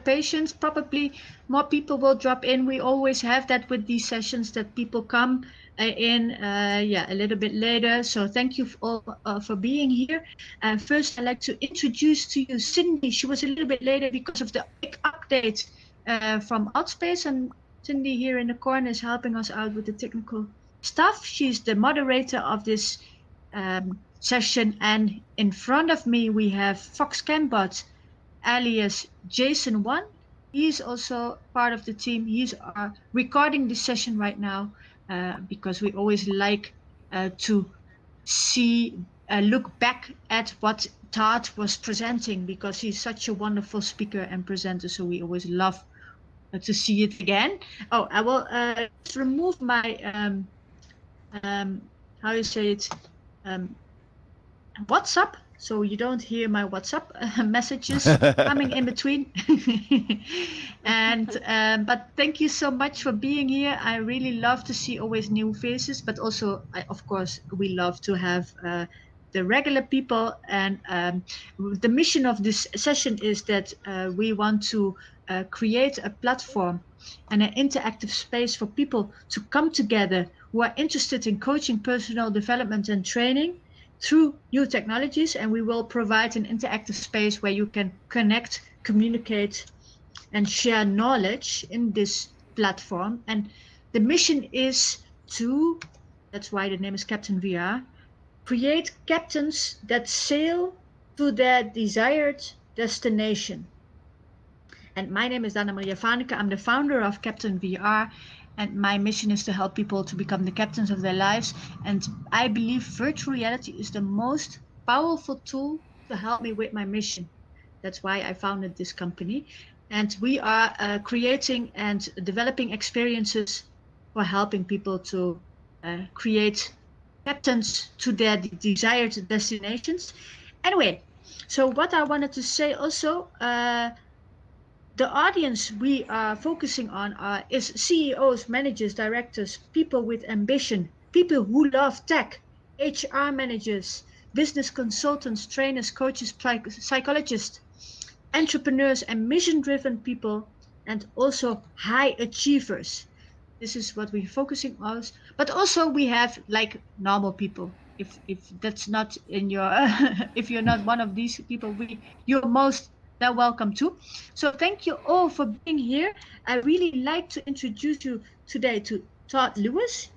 patient. Probably more people will drop in. We always have that with these sessions, that people come in a little bit later. So thank you all for being here. First, I'd like to introduce to you Cindy. She was a little bit later because of the big update from Outspace, and Cindy here in the corner is helping us out with the technical stuff. She's the moderator of this session, and in front of me we have Fox Cambot alias Jason1. He's also part of the team. He's recording this session right now because we always like to look back at what Todd was presenting, because he's such a wonderful speaker and presenter, so we always love to see it again. Oh, I will remove my how you say it, WhatsApp, so you don't hear my WhatsApp messages coming in between. And but thank you so much for being here. I really love to see always new faces, but also of course we love to have the regular people. And the mission of this session is that we want to create a platform and an interactive space for people to come together who are interested in coaching, personal development and training through new technologies. And we will provide an interactive space where you can connect, communicate and share knowledge in this platform. And the mission is to, that's why the name is CaptainVR, create captains that sail to their desired destination. And my name is Dana Maria Vaneke. I'm the founder of CaptainVR, and my mission is to help people to become the captains of their lives. And I believe virtual reality is the most powerful tool to help me with my mission. That's why I founded this company. And we are creating and developing experiences for helping people to create captains to their desired destinations. Anyway, so what I wanted to say also, the audience we are focusing on is CEOs, managers, directors, people with ambition, people who love tech, HR managers, business consultants, trainers, coaches, psychologists, entrepreneurs and mission-driven people, and also high achievers. This is what we're focusing on. But also we have like normal people. If that's not in your, if you're not one of these people, you're most they're welcome too. So thank you all for being here. I really like to introduce you today to Todd Lewis.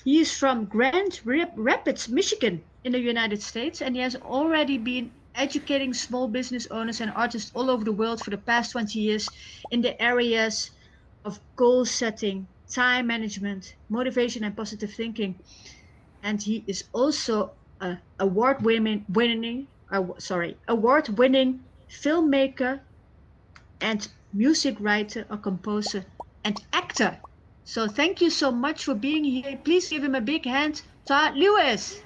He is from Grand Rapids, Michigan in the United States, and he has already been educating small business owners and artists all over the world for the past 20 years in the areas of goal setting, time management, motivation and positive thinking. And he is also an award-winning filmmaker and music writer or composer and actor. So thank you so much for being here. Please give him a big hand, Todd Lewis.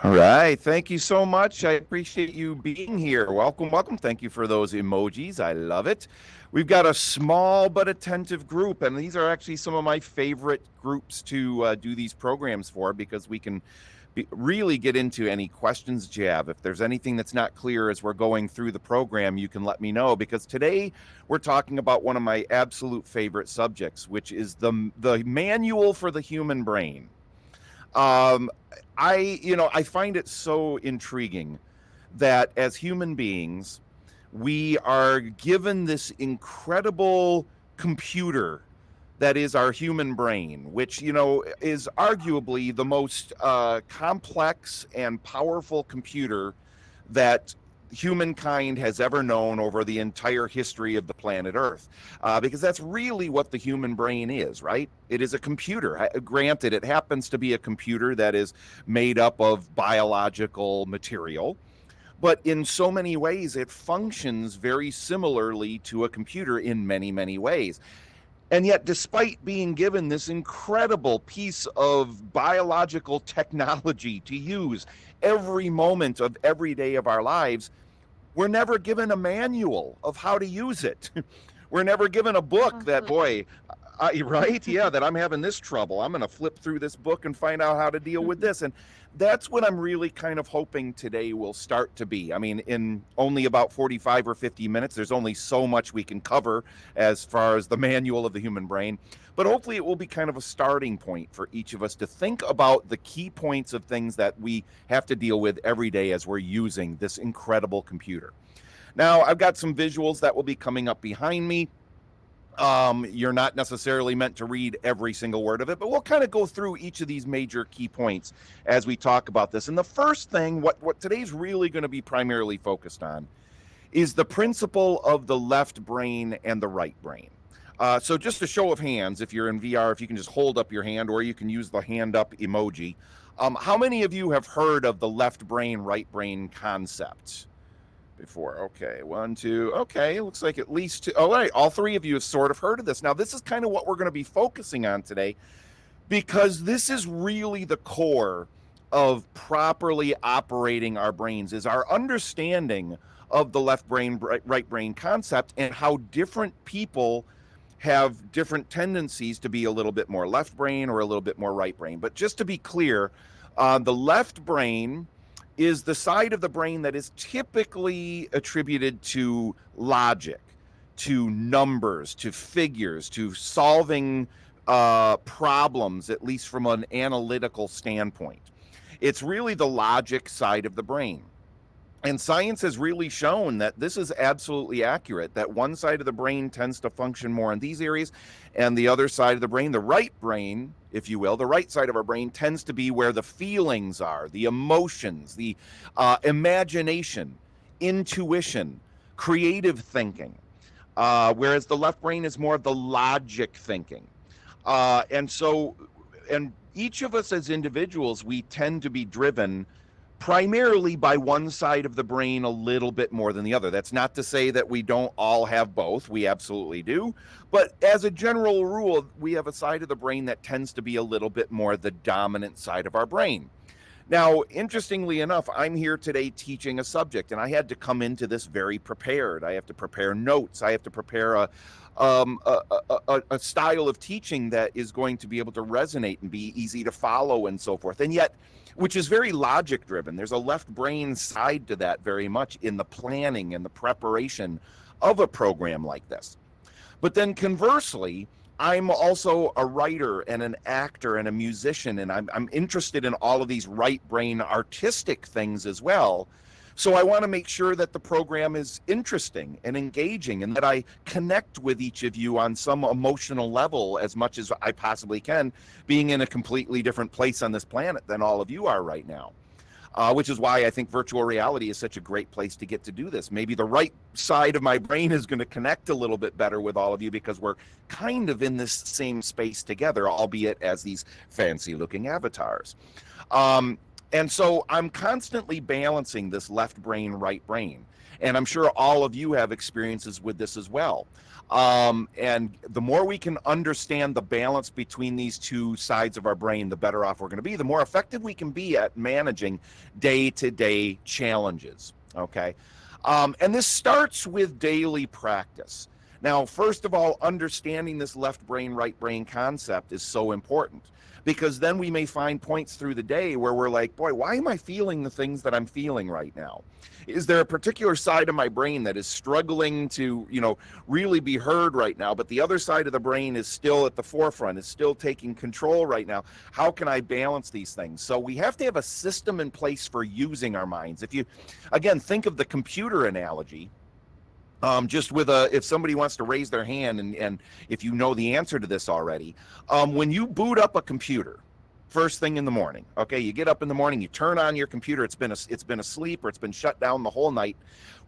All right. Thank you so much. I appreciate you being here. Welcome, welcome. Thank you for those emojis. I love it. We've got a small but attentive group, and these are actually some of my favorite groups to do these programs for, because we can really get into any questions you have. If there's anything that's not clear as we're going through the program, you can let me know, because today we're talking about one of my absolute favorite subjects, which is the manual for the human brain. I find it so intriguing that as human beings, we are given this incredible computer that is our human brain, which, is arguably the most complex and powerful computer that humankind has ever known over the entire history of the planet Earth, because that's really what the human brain is, right? It is a computer. Granted, it happens to be a computer that is made up of biological material, but in so many ways, it functions very similarly to a computer in many, many ways. And yet, despite being given this incredible piece of biological technology to use every moment of every day of our lives, we're never given a manual of how to use it. We're never given a book that, boy, Right? Yeah, that I'm having this trouble. I'm going to flip through this book and find out how to deal with this. And that's what I'm really kind of hoping today will start to be. I mean, in only about 45 or 50 minutes, there's only so much we can cover as far as the manual of the human brain. But hopefully, it will be kind of a starting point for each of us to think about the key points of things that we have to deal with every day as we're using this incredible computer. Now, I've got some visuals that will be coming up behind me. You're not necessarily meant to read every single word of it, but we'll kind of go through each of these major key points as we talk about this. And the first thing, what today's really going to be primarily focused on, is the principle of the left brain and the right brain. So just a show of hands, if you're in VR, if you can just hold up your hand, or you can use the hand up emoji. How many of you have heard of the left brain, right brain concept before? Okay, 1, 2. Okay, looks like at least 2. All right, all 3 of you have sort of heard of this. Now, this is kind of what we're going to be focusing on today, because this is really the core of properly operating our brains, is our understanding of the left brain, right brain concept, and how different people have different tendencies to be a little bit more left brain or a little bit more right brain. But just to be clear, the left brain is the side of the brain that is typically attributed to logic, to numbers, to figures, to solving problems, at least from an analytical standpoint. It's really the logic side of the brain. And science has really shown that this is absolutely accurate, that one side of the brain tends to function more in these areas, and the other side of the brain, the right brain, if you will, the right side of our brain tends to be where the feelings are, the emotions, the imagination, intuition, creative thinking, whereas the left brain is more of the logic thinking. And each of us as individuals, we tend to be driven primarily by one side of the brain a little bit more than the other. That's not to say that we don't all have both. We absolutely do. But as a general rule, we have a side of the brain that tends to be a little bit more the dominant side of our brain. Now, interestingly enough, I'm here today teaching a subject, and I had to come into this very prepared. I have to prepare notes. I have to prepare a style of teaching that is going to be able to resonate and be easy to follow and so forth. And yet, which is very logic driven. There's a left brain side to that very much in the planning and the preparation of a program like this. But then conversely, I'm also a writer and an actor and a musician, and I'm interested in all of these right brain artistic things as well. So I want to make sure that the program is interesting and engaging, and that I connect with each of you on some emotional level as much as I possibly can, being in a completely different place on this planet than all of you are right now. Which is why I think virtual reality is such a great place to get to do this. Maybe the right side of my brain is going to connect a little bit better with all of you, because we're kind of in this same space together, albeit as these fancy looking avatars. And so I'm constantly balancing this left brain, right brain. And I'm sure all of you have experiences with this as well. And the more we can understand the balance between these two sides of our brain, the better off we're going to be, the more effective we can be at managing day-to-day challenges. Okay. And this starts with daily practice. Now, first of all, understanding this left brain, right brain concept is so important, because then we may find points through the day where we're like, boy, why am I feeling the things that I'm feeling right now? Is there a particular side of my brain that is struggling to, really be heard right now, but the other side of the brain is still at the forefront, is still taking control right now? How can I balance these things? So we have to have a system in place for using our minds. If you, again, think of the computer analogy, just with if somebody wants to raise their hand, and if you know the answer to this already, when you boot up a computer first thing in the morning, okay, you get up in the morning, you turn on your computer, it's been asleep, or it's been shut down the whole night.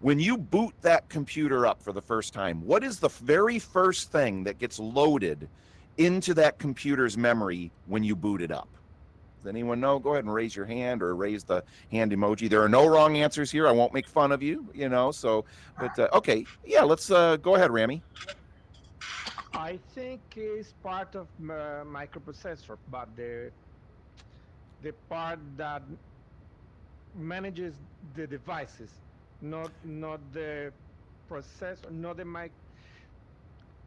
When you boot that computer up for the first time, what is the very first thing that gets loaded into that computer's memory when you boot it up? Does anyone know? Go ahead and raise your hand, or raise the hand emoji. There are no wrong answers here. I won't make fun of you, but okay. Yeah, let's go ahead, Rami. I think it's part of microprocessor, but the part that manages the devices, not the processor, not the mic.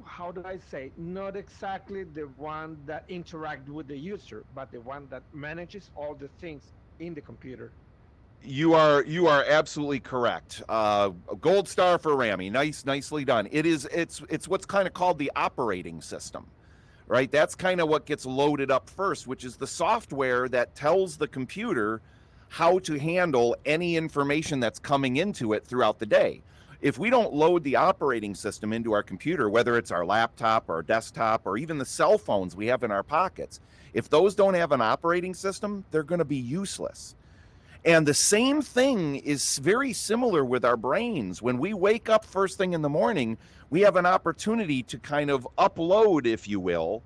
how do I say, not exactly the one that interact with the user, but the one that manages all the things in the computer. You are absolutely correct. A gold star for Rami. Nicely done. It's what's kind of called the operating system, right? That's kind of what gets loaded up first, which is the software that tells the computer how to handle any information that's coming into it throughout the day. If we don't load the operating system into our computer, whether it's our laptop or desktop or even the cell phones we have in our pockets, if those don't have an operating system, they're going to be useless. And the same thing is very similar with our brains. When we wake up first thing in the morning, we have an opportunity to kind of upload, if you will,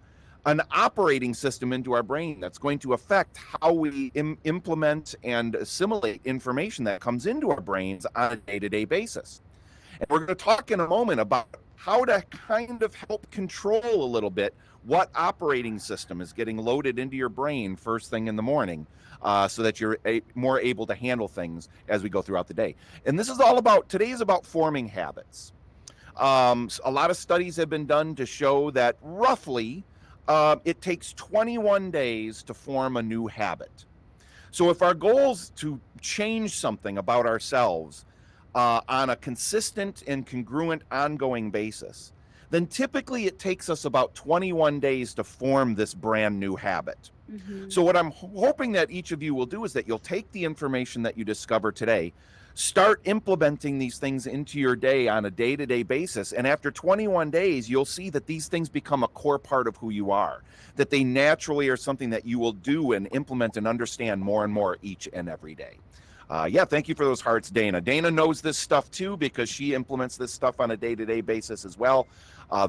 an operating system into our brain that's going to affect how we implement and assimilate information that comes into our brains on a day-to-day basis. And we're going to talk in a moment about how to kind of help control a little bit what operating system is getting loaded into your brain first thing in the morning, so that you're more able to handle things as we go throughout the day. And this is all about, today is about forming habits. A lot of studies have been done to show that roughly it takes 21 days to form a new habit. So if our goal is to change something about ourselves on a consistent and congruent ongoing basis, then typically it takes us about 21 days to form this brand new habit. So what I'm hoping that each of you will do is that you'll take the information that you discover today, start implementing these things into your day on a day-to-day basis, and after 21 days, you'll see that these things become a core part of who you are, that they naturally are something that you will do and implement and understand more and more each and every day. Yeah, thank you for those hearts, Dana. Dana knows this stuff too because she implements this stuff on a day-to-day basis as well.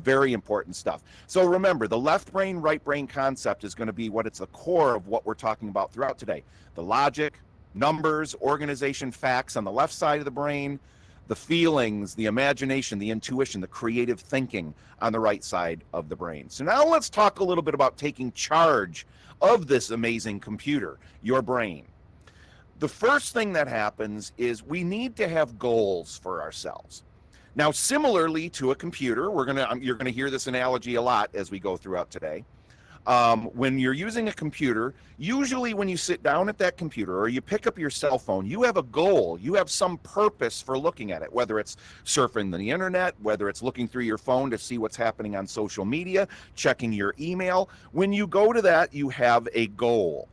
Very important stuff. So remember, the left brain, right brain concept is going to be what it's the core of what we're talking about throughout today. The logic, numbers, organization, facts on the left side of the brain, the feelings, the imagination, the intuition, the creative thinking on the right side of the brain. So now let's talk a little bit about taking charge of this amazing computer, your brain. The first thing that happens is we need to have goals for ourselves. Now, similarly to a computer, you're gonna hear this analogy a lot as we go throughout today. When you're using a computer, usually when you sit down at that computer or you pick up your cell phone, you have a goal, you have some purpose for looking at it, whether it's surfing the internet, whether it's looking through your phone to see what's happening on social media, checking your email. When you go to that, you have a goal.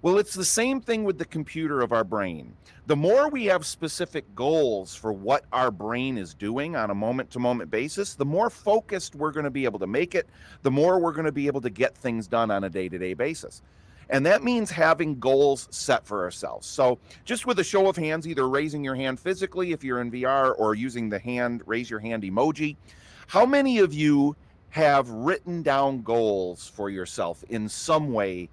Well, it's the same thing with the computer of our brain. The more we have specific goals for what our brain is doing on a moment-to-moment basis, the more focused we're going to be able to make it, the more we're going to be able to get things done on a day-to-day basis. And that means having goals set for ourselves. So just with a show of hands, either raising your hand physically if you're in VR or using the hand, raise your hand emoji, how many of you have written down goals for yourself in some way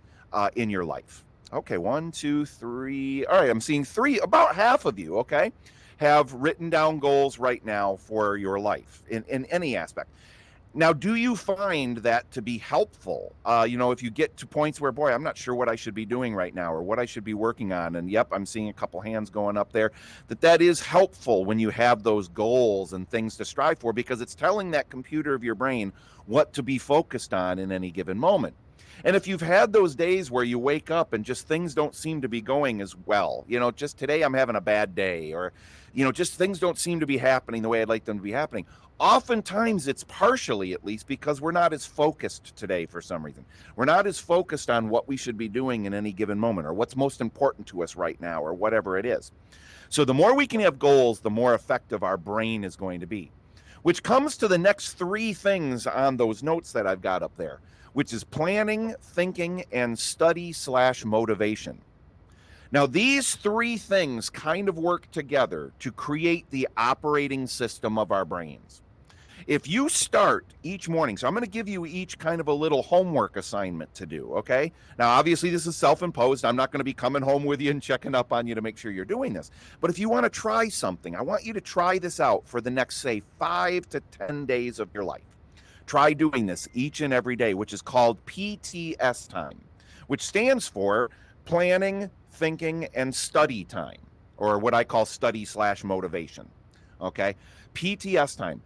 in your life? Okay, 1, 2, 3. All right, I'm seeing 3, about half of you, okay, have written down goals right now for your life in any aspect. Now, do you find that to be helpful? If you get to points where, boy, I'm not sure what I should be doing right now or what I should be working on, and yep, I'm seeing a couple hands going up there, that is helpful when you have those goals and things to strive for, because it's telling that computer of your brain what to be focused on in any given moment. And if you've had those days where you wake up and just things don't seem to be going as well, just today I'm having a bad day, or, just things don't seem to be happening the way I'd like them to be happening. Oftentimes it's partially, at least, because we're not as focused today for some reason. We're not as focused on what we should be doing in any given moment or what's most important to us right now or whatever it is. So the more we can have goals, the more effective our brain is going to be, which comes to the next 3 things on those notes that I've got up there, which is planning, thinking, and study/motivation. Now, these 3 things kind of work together to create the operating system of our brains. If you start each morning, so I'm going to give you each kind of a little homework assignment to do, okay? Now, obviously, this is self-imposed. I'm not going to be coming home with you and checking up on you to make sure you're doing this. But if you want to try something, I want you to try this out for the next, say, 5 to 10 days of your life. Try doing this each and every day, which is called PTS time, which stands for planning, thinking, and study time, or what I call study/motivation. Okay? PTS time.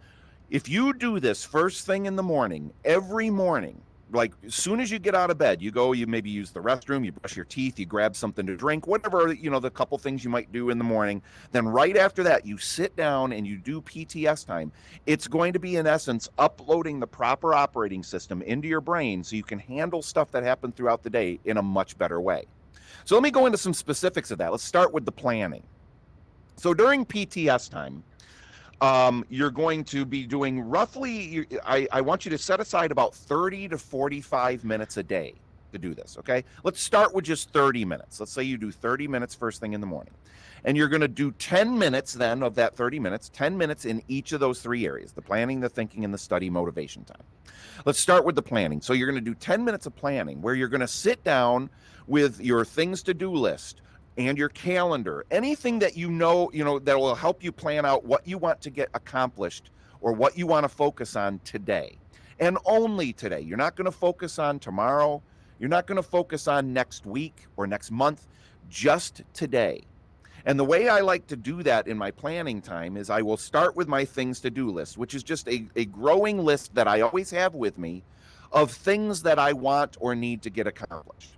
If you do this first thing in the morning, every morning, like as soon as you get out of bed, you go, you maybe use the restroom, you brush your teeth, you grab something to drink, whatever, the couple things you might do in the morning. Then right after that, you sit down and you do PTS time. It's going to be, in essence, uploading the proper operating system into your brain so you can handle stuff that happened throughout the day in a much better way. So let me go into some specifics of that. Let's start with the planning. So during PTS time, you're going to be doing roughly, I want you to set aside about 30 to 45 minutes a day to do this, okay? Let's start with just 30 minutes. Let's say you do 30 minutes first thing in the morning. And you're going to do 10 minutes then of that 30 minutes, 10 minutes in each of those three areas, the planning, the thinking, and the study motivation time. Let's start with the planning. So you're going to do 10 minutes of planning where you're going to sit down with your things to do list and your calendar, anything that you know that will help you plan out what you want to get accomplished or what you want to focus on today, and only today. You're not going to focus on tomorrow. You're not going to focus on next week or next month, just today. And the way I like to do that in my planning time is I will start with my things to do list, which is just a growing list that I always have with me of things that I want or need to get accomplished.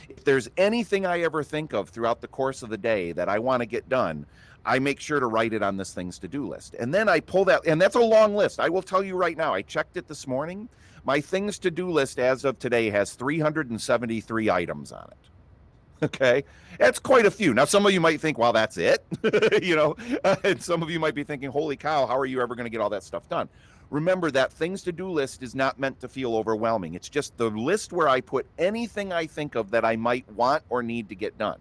If there's anything I ever think of throughout the course of the day that I want to get done, I make sure to write it on this things to do list. And then I pull that, and that's a long list. I will tell you right now, I checked it this morning. My things to do list as of today has 373 items on it. Okay, that's quite a few. Now, some of you might think, well, that's it, and some of you might be thinking, holy cow, how are you ever going to get all that stuff done? Remember that things to do list is not meant to feel overwhelming. It's just the list where I put anything I think of that I might want or need to get done.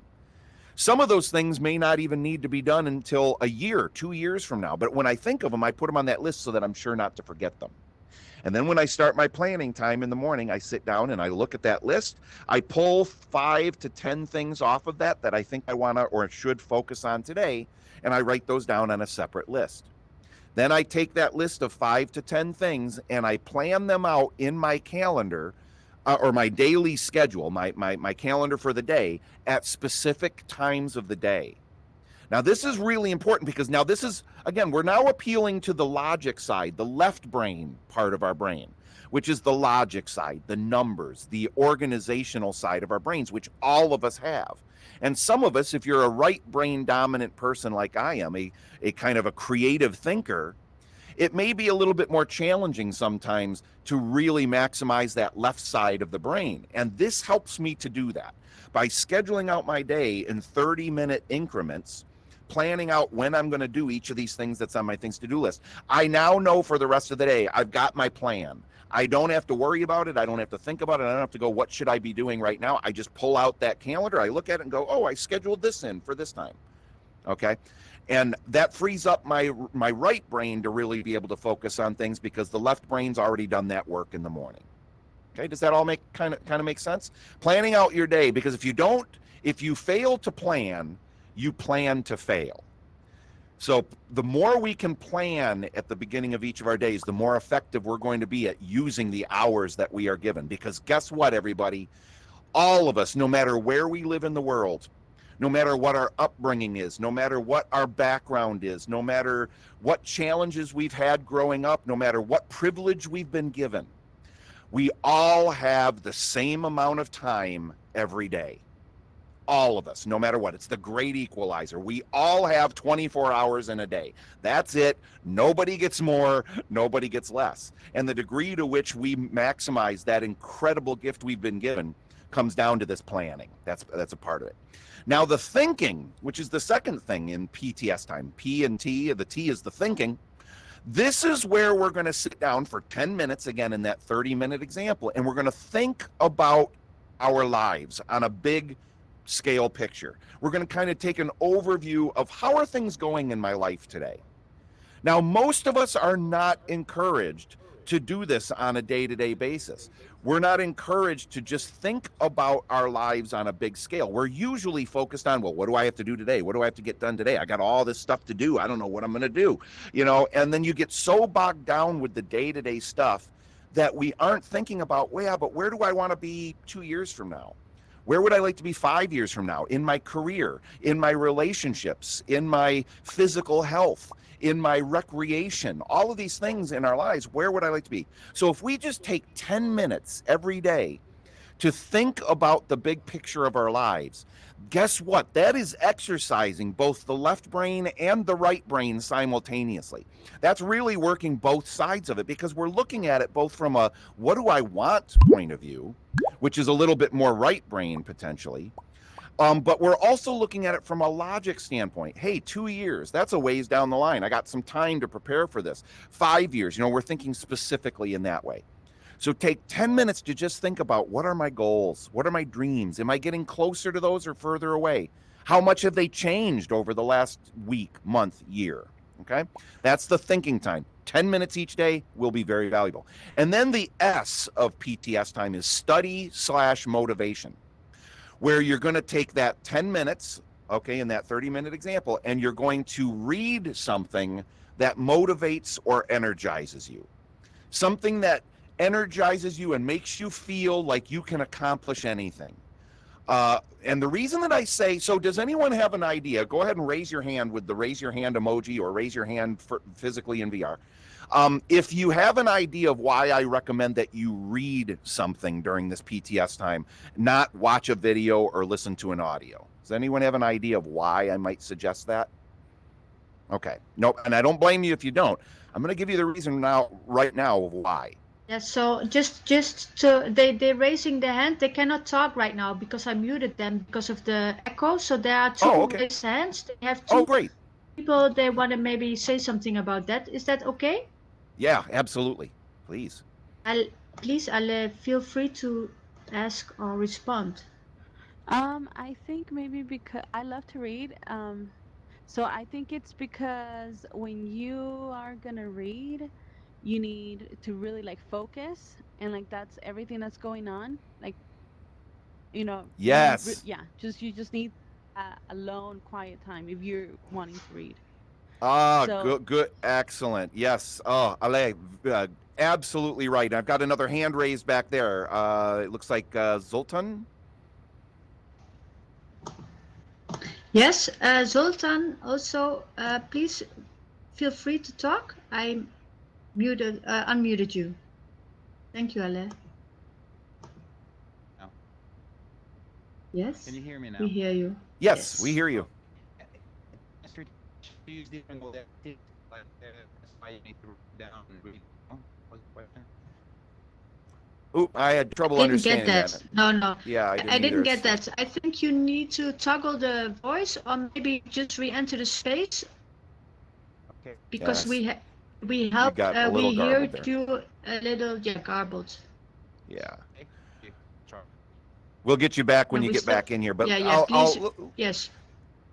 Some of those things may not even need to be done until a year, 2 years from now. But when I think of them, I put them on that list so that I'm sure not to forget them. And then when I start my planning time in the morning, I sit down and I look at that list. I pull 5 to 10 things off of that I think I want to or should focus on today, and I write those down on a separate list. Then I take that list of 5 to 10 things and I plan them out in my calendar or my daily schedule, my calendar for the day at specific times of the day. Now, this is really important because now this is, again, we're now appealing to the logic side, the left brain part of our brain, which is the logic side, the numbers, the organizational side of our brains, which all of us have. And some of us, if you're a right brain dominant person like I am, a kind of a creative thinker, it may be a little bit more challenging sometimes to really maximize that left side of the brain. And this helps me to do that by scheduling out my day in 30-minute increments, planning out when I'm going to do each of these things that's on my things to do list. I now know for the rest of the day, I've got my plan. I don't have to worry about it. I don't have to think about it. I don't have to go, what should I be doing right now? I just pull out that calendar. I look at it and go, oh, I scheduled this in for this time. Okay. And that frees up my right brain to really be able to focus on things because the left brain's already done that work in the morning. Okay. Does that all make kind of make sense? Planning out your day, because if you fail to plan, you plan to fail. So the more we can plan at the beginning of each of our days, the more effective we're going to be at using the hours that we are given. Because guess what, everybody? All of us, no matter where we live in the world, no matter what our upbringing is, no matter what our background is, no matter what challenges we've had growing up, no matter what privilege we've been given, we all have the same amount of time every day. All of us, no matter what. It's the great equalizer. We all have 24 hours in a day. That's it. Nobody gets more, nobody gets less. And the degree to which we maximize that incredible gift we've been given comes down to this planning. That's a part of it. Now, the thinking, which is the second thing in PTS time, P and T, the T is the thinking. This is where we're going to sit down for 10 minutes, again, in that 30-minute example, and we're going to think about our lives on a big scale picture. We're going to kind of take an overview of how are things going in my life today. Now, most of us are not encouraged to do this on a day-to-day basis. We're not encouraged to just think about our lives on a big scale. We're usually focused on, well, what do I have to do today? What do I have to get done today? I got all this stuff to do. I don't know what I'm going to do, and then you get so bogged down with the day-to-day stuff that we aren't thinking about, well, yeah, but where do I want to be 2 years from now? Where would I like to be 5 years from now? In my career, in my relationships, in my physical health, in my recreation, all of these things in our lives, where would I like to be? So if we just take 10 minutes every day to think about the big picture of our lives, guess what? That is exercising both the left brain and the right brain simultaneously. That's really working both sides of it, because we're looking at it both from a what do I want point of view, which is a little bit more right brain potentially. But we're also looking at it from a logic standpoint. Hey, 2 years, that's a ways down the line. I got some time to prepare for this. 5 years, we're thinking specifically in that way. So take 10 minutes to just think about, what are my goals? What are my dreams? Am I getting closer to those or further away? How much have they changed over the last week, month, year? Okay, that's the thinking time. 10 minutes each day will be very valuable. And then the S of PTS time is study/motivation, where you're going to take that 10 minutes, okay, in that 30-minute example, and you're going to read something that motivates or energizes you. Something that energizes you and makes you feel like you can accomplish anything. And the reason that I say, so does anyone have an idea? Go ahead and raise your hand with the raise your hand emoji, or raise your hand physically in VR. If you have an idea of why I recommend that you read something during this PTS time, not watch a video or listen to an audio. Does anyone have an idea of why I might suggest that? Okay. Nope. And I don't blame you if you don't. I'm going to give you the reason right now of why. Yeah, so just so they're raising their hand. They cannot talk right now because I muted them because of the echo. So there are two raised hands. They have two great. people. They want to maybe say something about that. Is that okay? Yeah, absolutely. Please. Please, feel free to ask or respond. I think maybe because I love to read. So I think it's because when you are gonna read, you need to really focus, and that's everything that's going on. Yes. You just need alone, quiet time if you're wanting to read. Good, excellent. Yes. Oh, Ale, absolutely right. I've got another hand raised back there. It looks like Zoltan. Yes, Zoltan, also, please feel free to talk. I unmuted you. Thank you, Ale. No. Yes. Can you hear me now? We hear you. Yes, we hear you. Oop, I had trouble understanding that. No. Yeah, I didn't get that. I think you need to toggle the voice, or maybe just re-enter the space. Okay. Because Yes. we help. We hear you a little garbled. Yeah. We'll get you back when you get back in here. But Yes.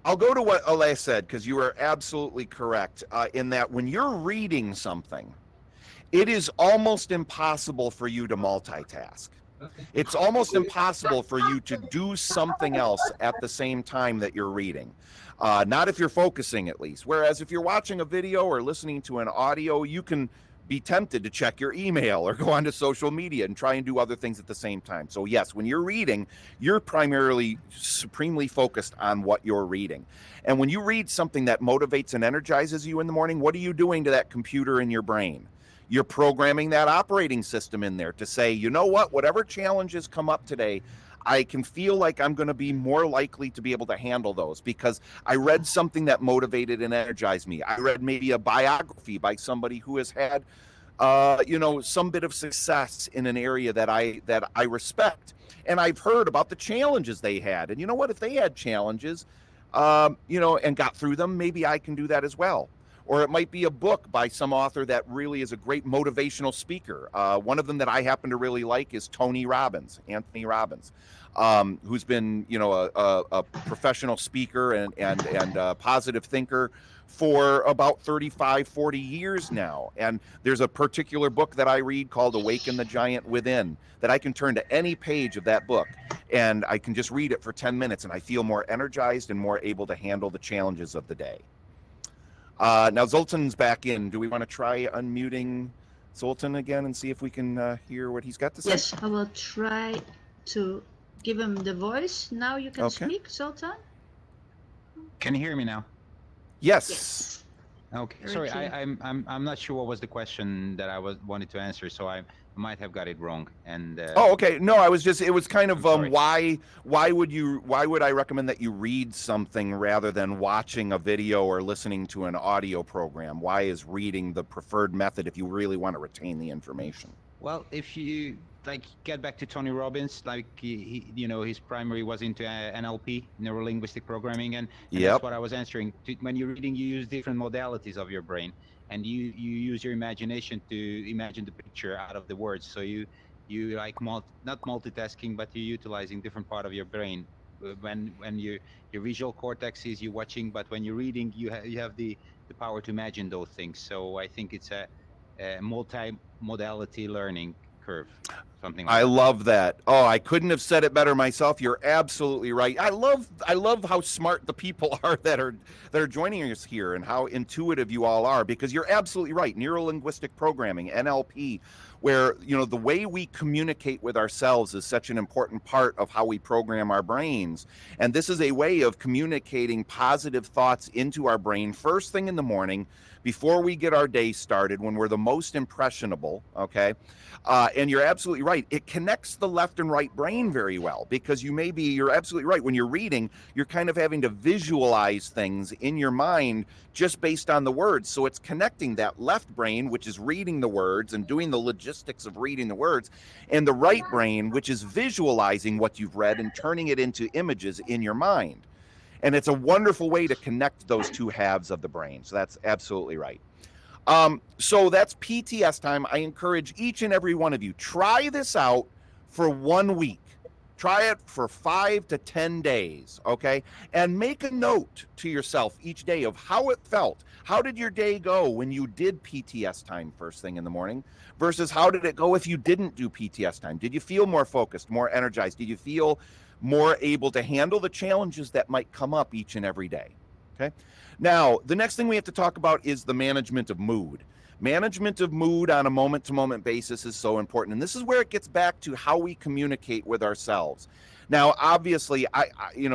I'll go to what Ale said, because you are absolutely correct in that when you're reading something, it is almost impossible for you to multitask. It's almost impossible for you to do something else at the same time that you're reading. Not if you're focusing, at least. Whereas if you're watching a video or listening to an audio, you can be tempted to check your email or go onto social media and try and do other things at the same time. So yes, when you're reading, you're primarily supremely focused on what you're reading. And when you read something that motivates and energizes you in the morning, what are you doing to that computer in your brain? You're programming that operating system in there to say, you know what, whatever challenges come up today, I can feel like I'm going to be more likely to be able to handle those because I read something that motivated and energized me. I read maybe a biography by somebody who has had, some bit of success in an area that I respect. And I've heard about the challenges they had. And you know what, if they had challenges, and got through them, maybe I can do that as well. Or it might be a book by some author that really is a great motivational speaker. One of them that I happen to really like is Anthony Robbins, who's been, a professional speaker and a positive thinker for about 35, 40 years now. And there's a particular book that I read called Awaken the Giant Within that I can turn to any page of that book and I can just read it for 10 minutes and I feel more energized and more able to handle the challenges of the day. Now Zoltan's back in. Do we want to try unmuting Zoltan again and see if we can hear what he's got to say? Yes, I will try to give him the voice. Now you can Okay. speak, Sultan. Can you hear me now? Yes. Yes. Okay. Very Sorry, clear. I'm not sure what was the question that I wanted to answer, so I might have got it wrong. And Oh, okay. No, it was kind of I'm sorry. why would I recommend that you read something rather than watching a video or listening to an audio program? Why is reading the preferred method if you really want to retain the information? Well, if you like get back to Tony Robbins, like his primary was into NLP, neuro linguistic programming, and that's Yep. what I was answering. When you're reading, you use different modalities of your brain, and you use your imagination to imagine the picture out of the words. So you like not multitasking, but you're utilizing different part of your brain. When your visual cortex is you watching, but when you're reading, you have the power to imagine those things. So I think it's a multi-modality learning curve, something like I that. love that. Oh, I couldn't have said it better myself. You're absolutely right. I love how smart the people are that are joining us here and how intuitive you all are, because you're absolutely right. Neuro-linguistic programming, NLP, where the way we communicate with ourselves is such an important part of how we program our brains. And this is a way of communicating positive thoughts into our brain first thing in the morning before we get our day started, when we're the most impressionable, okay? And you're absolutely right. It connects the left and right brain very well, because you're absolutely right. When you're reading, you're kind of having to visualize things in your mind just based on the words. So it's connecting that left brain, which is reading the words and doing the logistics of reading the words, and the right brain, which is visualizing what you've read and turning it into images in your mind. And it's a wonderful way to connect those two halves of the brain. So that's absolutely right. So that's PTS time. I encourage each and every one of you, try this out for 1 week. Try it for 5 to 10 days, okay? And make a note to yourself each day of how it felt. How did your day go when you did PTS time first thing in the morning versus how did it go if you didn't do PTS time? Did you feel more focused, more energized? Did you feel more able to handle the challenges that might come up each and every day? Okay. Now, the next thing we have to talk about is the management of mood. Management of mood on a moment-to-moment basis is so important. And this is where it gets back to how we communicate with ourselves. Now, obviously, I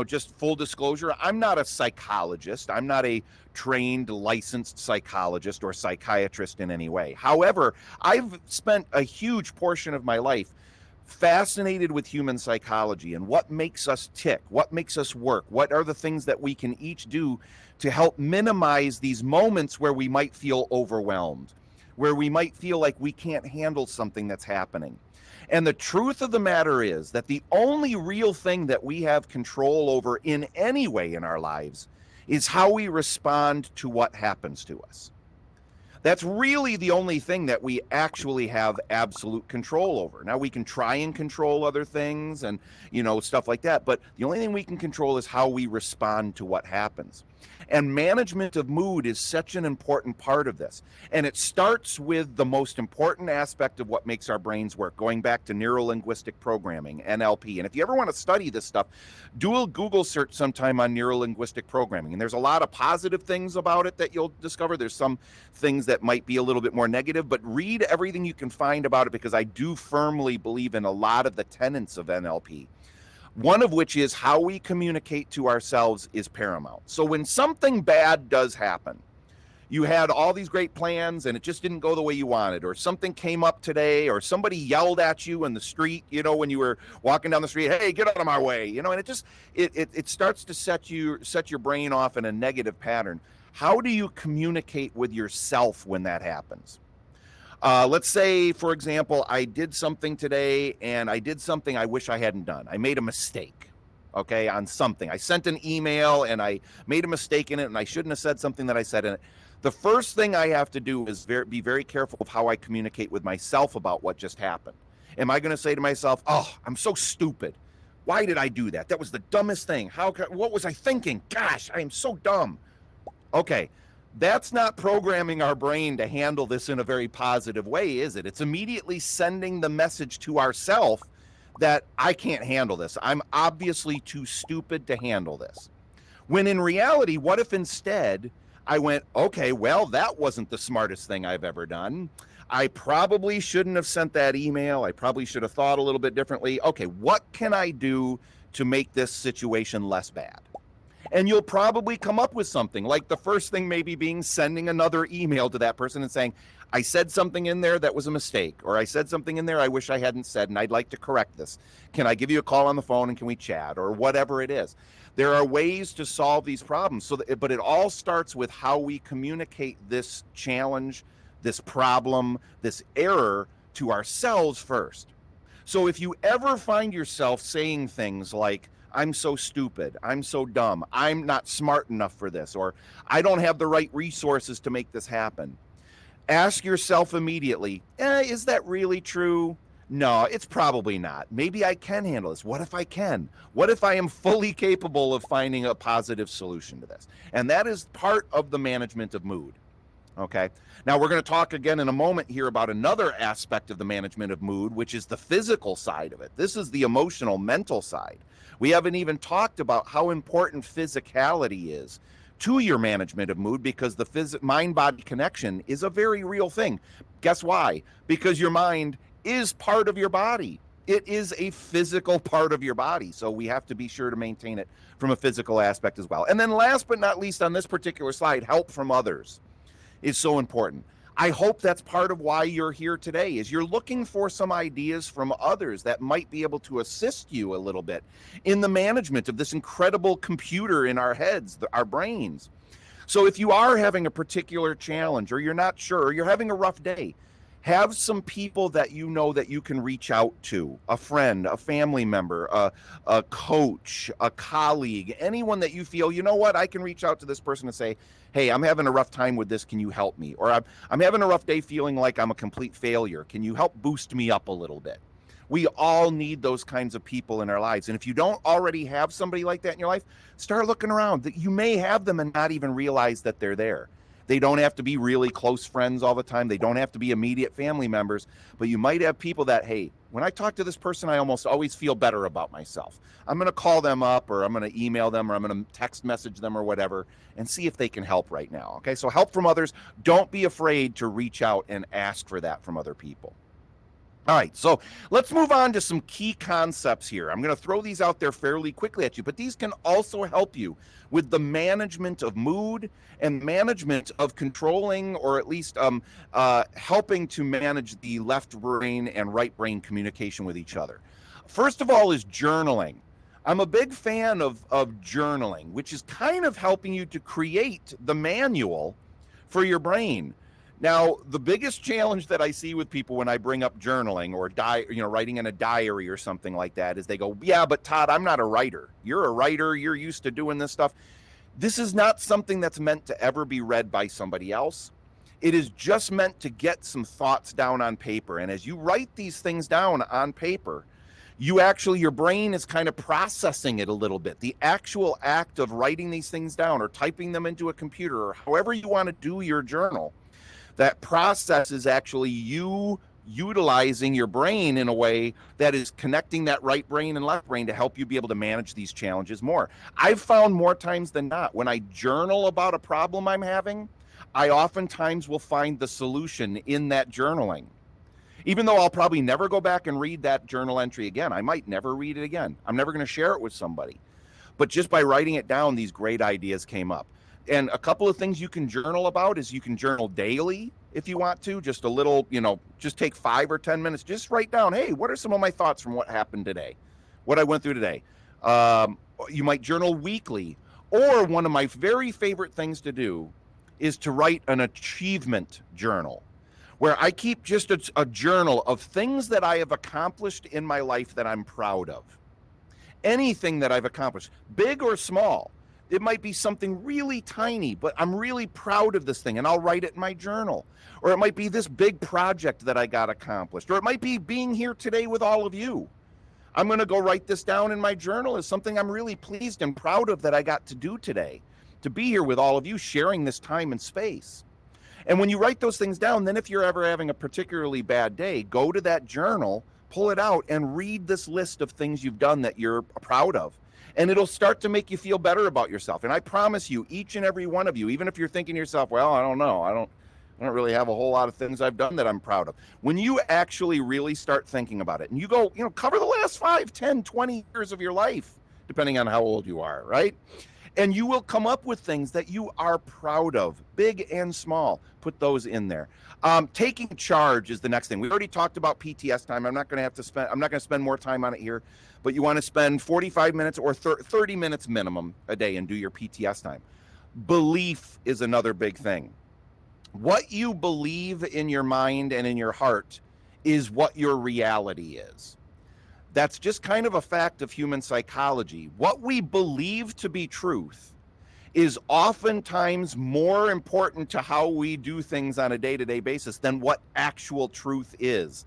just full disclosure, I'm not a psychologist. I'm not a trained, licensed psychologist or psychiatrist in any way. However, I've spent a huge portion of my life fascinated with human psychology and what makes us tick, what makes us work, what are the things that we can each do to help minimize these moments where we might feel overwhelmed, where we might feel like we can't handle something that's happening. And the truth of the matter is that the only real thing that we have control over in any way in our lives is how we respond to what happens to us. That's really the only thing that we actually have absolute control over. Now, we can try and control other things and, stuff like that, but the only thing we can control is how we respond to what happens. And management of mood is such an important part of this. And it starts with the most important aspect of what makes our brains work, going back to neuro-linguistic programming, NLP. And if you ever want to study this stuff, do a Google search sometime on neuro-linguistic programming. And there's a lot of positive things about it that you'll discover. There's some things that might be a little bit more negative, but read everything you can find about it, because I do firmly believe in a lot of the tenets of NLP. One of which is how we communicate to ourselves is paramount. So when something bad does happen, you had all these great plans and it just didn't go the way you wanted, or something came up today, or somebody yelled at you in the street, when you were walking down the street, hey, get out of my way, and it starts to set your brain off in a negative pattern. How do you communicate with yourself when that happens? Let's say, for example, I did something today and I did something I wish I hadn't done. I made a mistake, okay, on something. I sent an email and I made a mistake in it, and I shouldn't have said something that I said in it. The first thing I have to do is be very careful of how I communicate with myself about what just happened. Am I going to say to myself, oh, I'm so stupid. Why did I do that? That was the dumbest thing. What was I thinking? Gosh, I am so dumb. Okay. That's not programming our brain to handle this in a very positive way, is it? It's immediately sending the message to ourself that I can't handle this. I'm obviously too stupid to handle this. When in reality, what if instead I went, okay, well, that wasn't the smartest thing I've ever done. I probably shouldn't have sent that email. I probably should have thought a little bit differently. Okay, what can I do to make this situation less bad? And you'll probably come up with something, like the first thing maybe being sending another email to that person and saying, I said something in there that was a mistake, or I said something in there I wish I hadn't said, and I'd like to correct this. Can I give you a call on the phone and can we chat, or whatever it is? There are ways to solve these problems, but it all starts with how we communicate this challenge, this problem, this error to ourselves first. So if you ever find yourself saying things like, I'm so stupid, I'm so dumb, I'm not smart enough for this, or I don't have the right resources to make this happen, ask yourself immediately, is that really true? No, it's probably not. Maybe I can handle this. What if I can? What if I am fully capable of finding a positive solution to this? And that is part of the management of mood. Okay. Now we're going to talk again in a moment here about another aspect of the management of mood, which is the physical side of it. This is the emotional, mental side. We haven't even talked about how important physicality is to your management of mood, because the mind-body connection is a very real thing. Guess why? Because your mind is part of your body. It is a physical part of your body. So we have to be sure to maintain it from a physical aspect as well. And then last but not least on this particular slide, help from others is so important. I hope that's part of why you're here today, is you're looking for some ideas from others that might be able to assist you a little bit in the management of this incredible computer in our heads, our brains. So if you are having a particular challenge, or you're not sure, or you're having a rough day, have some people that you know that you can reach out to, a friend, a family member, a coach, a colleague, anyone that you feel, you know what, I can reach out to this person and say, hey, I'm having a rough time with this. Can you help me? Or I'm having a rough day feeling like I'm a complete failure. Can you help boost me up a little bit? We all need those kinds of people in our lives. And if you don't already have somebody like that in your life, start looking around. You may have them and not even realize that they're there. They don't have to be really close friends all the time. They don't have to be immediate family members, but you might have people that, hey, when I talk to this person, I almost always feel better about myself. I'm going to call them up, or I'm going to email them, or I'm going to text message them or whatever, and see if they can help right now. Okay, so help from others. Don't be afraid to reach out and ask for that from other people. All right, so let's move on to some key concepts here. I'm going to throw these out there fairly quickly at you, but these can also help you with the management of mood and management of controlling, or at least helping to manage the left brain and right brain communication with each other. First of all is journaling. I'm a big fan of journaling, which is kind of helping you to create the manual for your brain. Now, the biggest challenge that I see with people when I bring up journaling or writing in a diary or something like that is they go, yeah, but Todd, I'm not a writer. You're a writer. You're used to doing this stuff. This is not something that's meant to ever be read by somebody else. It is just meant to get some thoughts down on paper. And as you write these things down on paper, your brain is kind of processing it a little bit. The actual act of writing these things down or typing them into a computer or however you want to do your journal, that process is actually you utilizing your brain in a way that is connecting that right brain and left brain to help you be able to manage these challenges more. I've found more times than not, when I journal about a problem I'm having, I oftentimes will find the solution in that journaling. Even though I'll probably never go back and read that journal entry again. I might never read it again. I'm never going to share it with somebody. But just by writing it down, these great ideas came up. And a couple of things you can journal about is you can journal daily if you want to, just a little, just take 5 or 10 minutes, just write down, hey, what are some of my thoughts from what happened today, what I went through today. You might journal weekly, or one of my very favorite things to do is to write an achievement journal, where I keep just a journal of things that I have accomplished in my life that I'm proud of. Anything that I've accomplished, big or small. It might be something really tiny, but I'm really proud of this thing, and I'll write it in my journal. Or it might be this big project that I got accomplished. Or it might be being here today with all of you. I'm going to go write this down in my journal as something I'm really pleased and proud of that I got to do today, to be here with all of you, sharing this time and space. And when you write those things down, then if you're ever having a particularly bad day, go to that journal, pull it out, and read this list of things you've done that you're proud of. And it'll start to make you feel better about yourself. And I promise you, each and every one of you, even if you're thinking to yourself, well, I don't know, I don't really have a whole lot of things I've done that I'm proud of. When you actually really start thinking about it and you go, cover the last 5, 10, 20 years of your life, depending on how old you are, right? And you will come up with things that you are proud of, big and small. Put those in there. Taking charge is the next thing. We already talked about PTS time. I'm not going to spend more time on it here, but you want to spend 45 minutes or 30 minutes minimum a day and do your PTS time. Belief is another big thing. What you believe in your mind and in your heart is what your reality is. That's just kind of a fact of human psychology. What we believe to be truth is oftentimes more important to how we do things on a day-to-day basis than what actual truth is.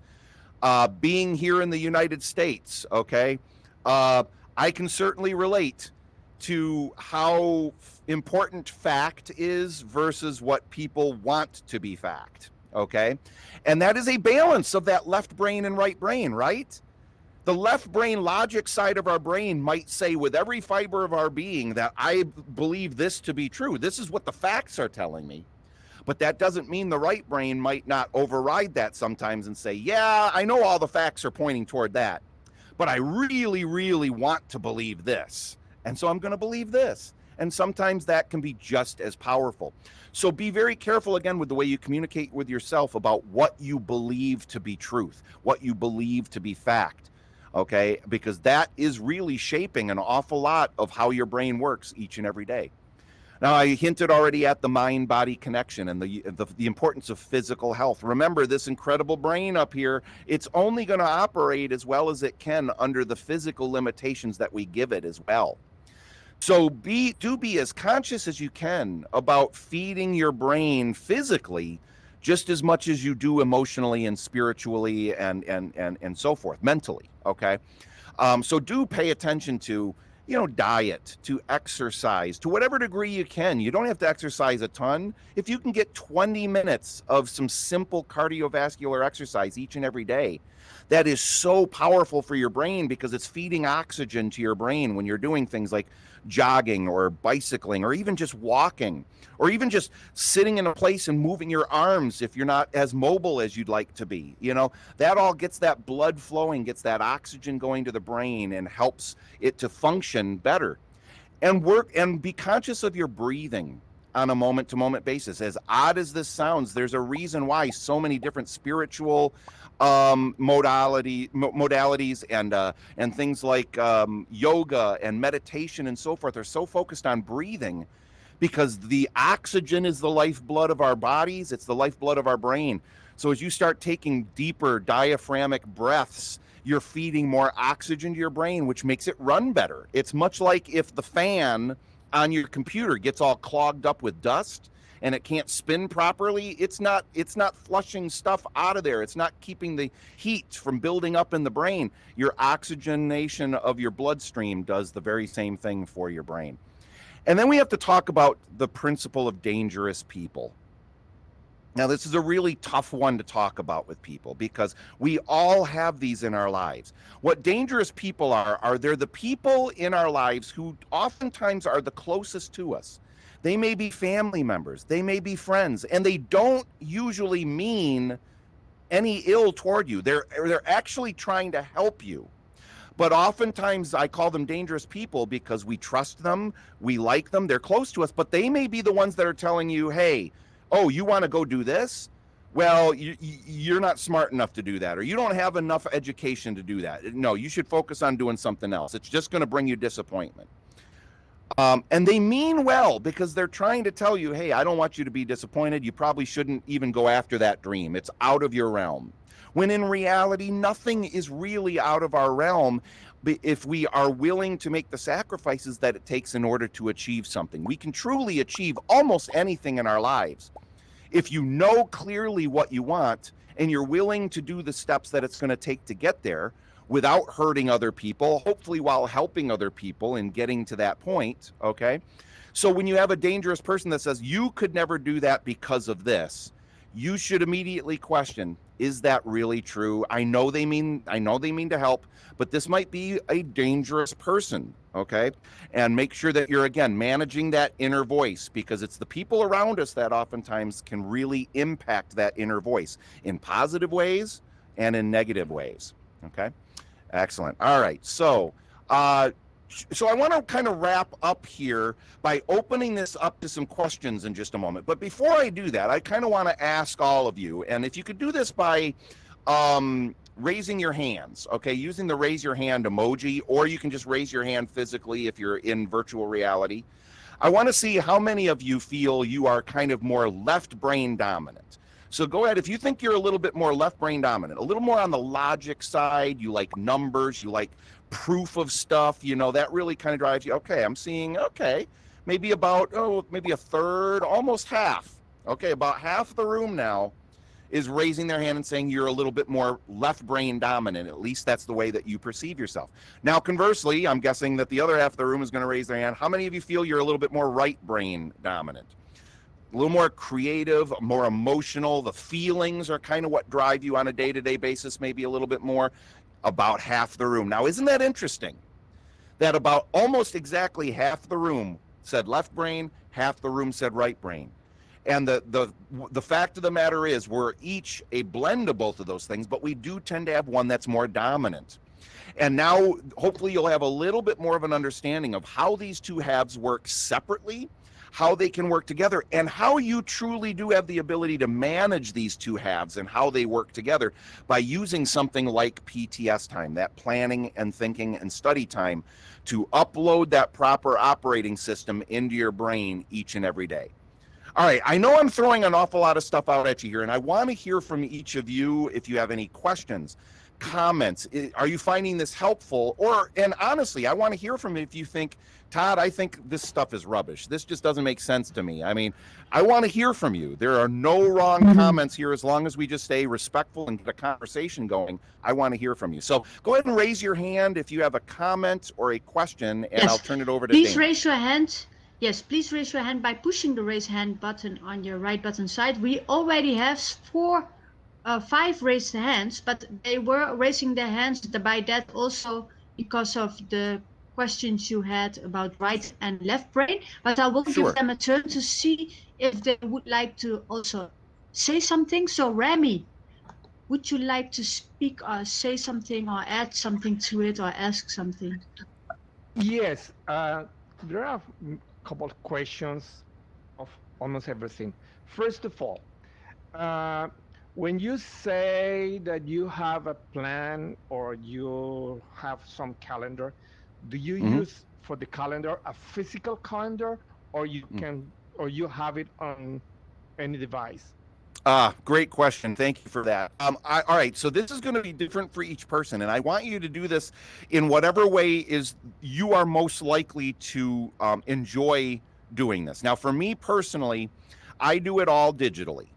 Being here in the United States, okay, I can certainly relate to how important fact is versus what people want to be fact, okay? And that is a balance of that left brain and right brain, right? The left brain logic side of our brain might say with every fiber of our being that I believe this to be true. This is what the facts are telling me. But that doesn't mean the right brain might not override that sometimes and say, yeah, I know all the facts are pointing toward that, but I really, really want to believe this. And so I'm going to believe this. And sometimes that can be just as powerful. So be very careful, again, with the way you communicate with yourself about what you believe to be truth, what you believe to be fact, okay? Because that is really shaping an awful lot of how your brain works each and every day. Now, I hinted already at the mind-body connection and the importance of physical health. Remember, this incredible brain up here, it's only going to operate as well as it can under the physical limitations that we give it as well. So do be as conscious as you can about feeding your brain physically just as much as you do emotionally and spiritually and so forth, mentally, okay? So do pay attention to, diet, to exercise, to whatever degree you can. You don't have to exercise a ton. If you can get 20 minutes of some simple cardiovascular exercise each and every day, that is so powerful for your brain because it's feeding oxygen to your brain when you're doing things like jogging or bicycling or even just walking or even just sitting in a place and moving your arms if you're not as mobile as you'd like to be. That all gets that blood flowing, gets that oxygen going to the brain and helps it to function better. And be conscious of your breathing on a moment-to-moment basis. As odd as this sounds, there's a reason why so many different spiritual modalities and things like yoga and meditation and so forth are so focused on breathing, because the oxygen is the lifeblood of our bodies. It's the lifeblood of our brain. So as you start taking deeper diaphragmatic breaths, you're feeding more oxygen to your brain, which makes it run better. It's much like if the fan on your computer gets all clogged up with dust and it can't spin properly, it's not flushing stuff out of there. It's not keeping the heat from building up in the brain. Your oxygenation of your bloodstream does the very same thing for your brain. And then we have to talk about the principle of dangerous people. Now, this is a really tough one to talk about with people because we all have these in our lives. What dangerous people are they're the people in our lives who oftentimes are the closest to us. They may be family members, they may be friends, and they don't usually mean any ill toward you. They're actually trying to help you. But oftentimes I call them dangerous people because we trust them, we like them, they're close to us, but they may be the ones that are telling you, hey, oh, you want to go do this? Well, you're not smart enough to do that, or you don't have enough education to do that. No, you should focus on doing something else. It's just going to bring you disappointment. And they mean well because they're trying to tell you, hey, I don't want you to be disappointed. You probably shouldn't even go after that dream. It's out of your realm. When in reality, nothing is really out of our realm if we are willing to make the sacrifices that it takes in order to achieve something. We can truly achieve almost anything in our lives if you know clearly what you want and you're willing to do the steps that it's going to take to get there without hurting other people, hopefully while helping other people in getting to that point, okay? So when you have a dangerous person that says, you could never do that because of this, you should immediately question, is that really true? I know they mean to help, but this might be a dangerous person, okay? And make sure that you're, again, managing that inner voice, because it's the people around us that oftentimes can really impact that inner voice in positive ways and in negative ways, okay? Excellent. All right. So I want to kind of wrap up here by opening this up to some questions in just a moment. But before I do that, I kind of want to ask all of you, and if you could do this by raising your hands, okay, using the raise your hand emoji, or you can just raise your hand physically if you're in virtual reality. I want to see how many of you feel you are kind of more left brain dominant. So go ahead, if you think you're a little bit more left brain dominant, a little more on the logic side, you like numbers, you like proof of stuff, you know, that really kind of drives you. Okay, I'm seeing, okay, maybe about, maybe a third, almost half. Okay, about half the room now is raising their hand and saying you're a little bit more left brain dominant. At least that's the way that you perceive yourself. Now, conversely, I'm guessing that the other half of the room is going to raise their hand. How many of you feel you're a little bit more right brain dominant? A little more creative, more emotional. The feelings are kind of what drive you on a day-to-day basis, maybe a little bit more. About half the room. Now, isn't that interesting? That about almost exactly half the room said left brain, half the room said right brain. And the fact of the matter is, we're each a blend of both of those things, but we do tend to have one that's more dominant. And now, hopefully, you'll have a little bit more of an understanding of how these two halves work separately, how they can work together, and how you truly do have the ability to manage these two halves and how they work together by using something like PTS time, that planning and thinking and study time, to upload that proper operating system into your brain each and every day. All right, I know I'm throwing an awful lot of stuff out at you here, and I want to hear from each of you if you have any questions, comments. Are you finding this helpful? And honestly, I want to hear from you if you think, Todd, I think this stuff is rubbish. This just doesn't make sense to me. I mean, I want to hear from you. There are no wrong comments here as long as we just stay respectful and get a conversation going. I want to hear from you. So go ahead and raise your hand if you have a comment or a question, and Yes. I'll turn it over to Please Dan. raise your hand. Yes, please raise your hand by pushing the raise hand button on your right button side. We already have 5 raised hands, but they were raising their hands by that also because of the questions you had about right and left brain. But I will give them a turn to see if they would like to also say something. So Remy, would you like to speak or say something or add something to it or ask something? Yes, there are a couple of questions of almost everything. First of all, when you say that you have a plan or you have some calendar, do you use for the calendar a physical calendar, or you have it on any device? Great question. Thank you for that. All right, so this is going to be different for each person, and I want you to do this in whatever way is you are most likely to enjoy doing this. Now, for me personally, I do it all digitally.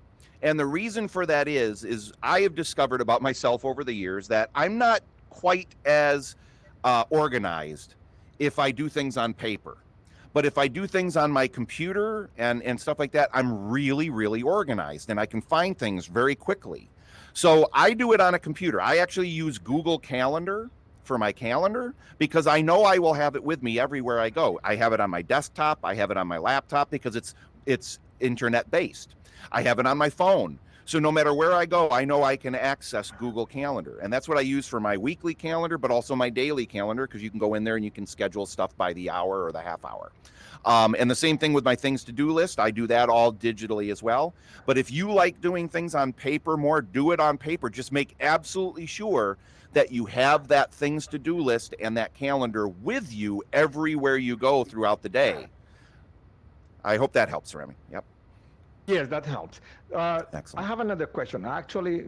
And the reason for that is I have discovered about myself over the years that I'm not quite as organized if I do things on paper. But if I do things on my computer and stuff like that, I'm really, really organized and I can find things very quickly. So I do it on a computer. I actually use Google Calendar for my calendar because I know I will have it with me everywhere I go. I have it on my desktop. I have it on my laptop because it's internet based. I have it on my phone. So no matter where I go, I know I can access Google Calendar. And that's what I use for my weekly calendar, but also my daily calendar, because you can go in there and you can schedule stuff by the hour or the half hour. And the same thing with my things to do list. I do that all digitally as well. But if you like doing things on paper more, do it on paper. Just make absolutely sure that you have that things to do list and that calendar with you everywhere you go throughout the day. I hope that helps, Remy. Yep. Yes, that helps. Excellent. I have another question. Actually,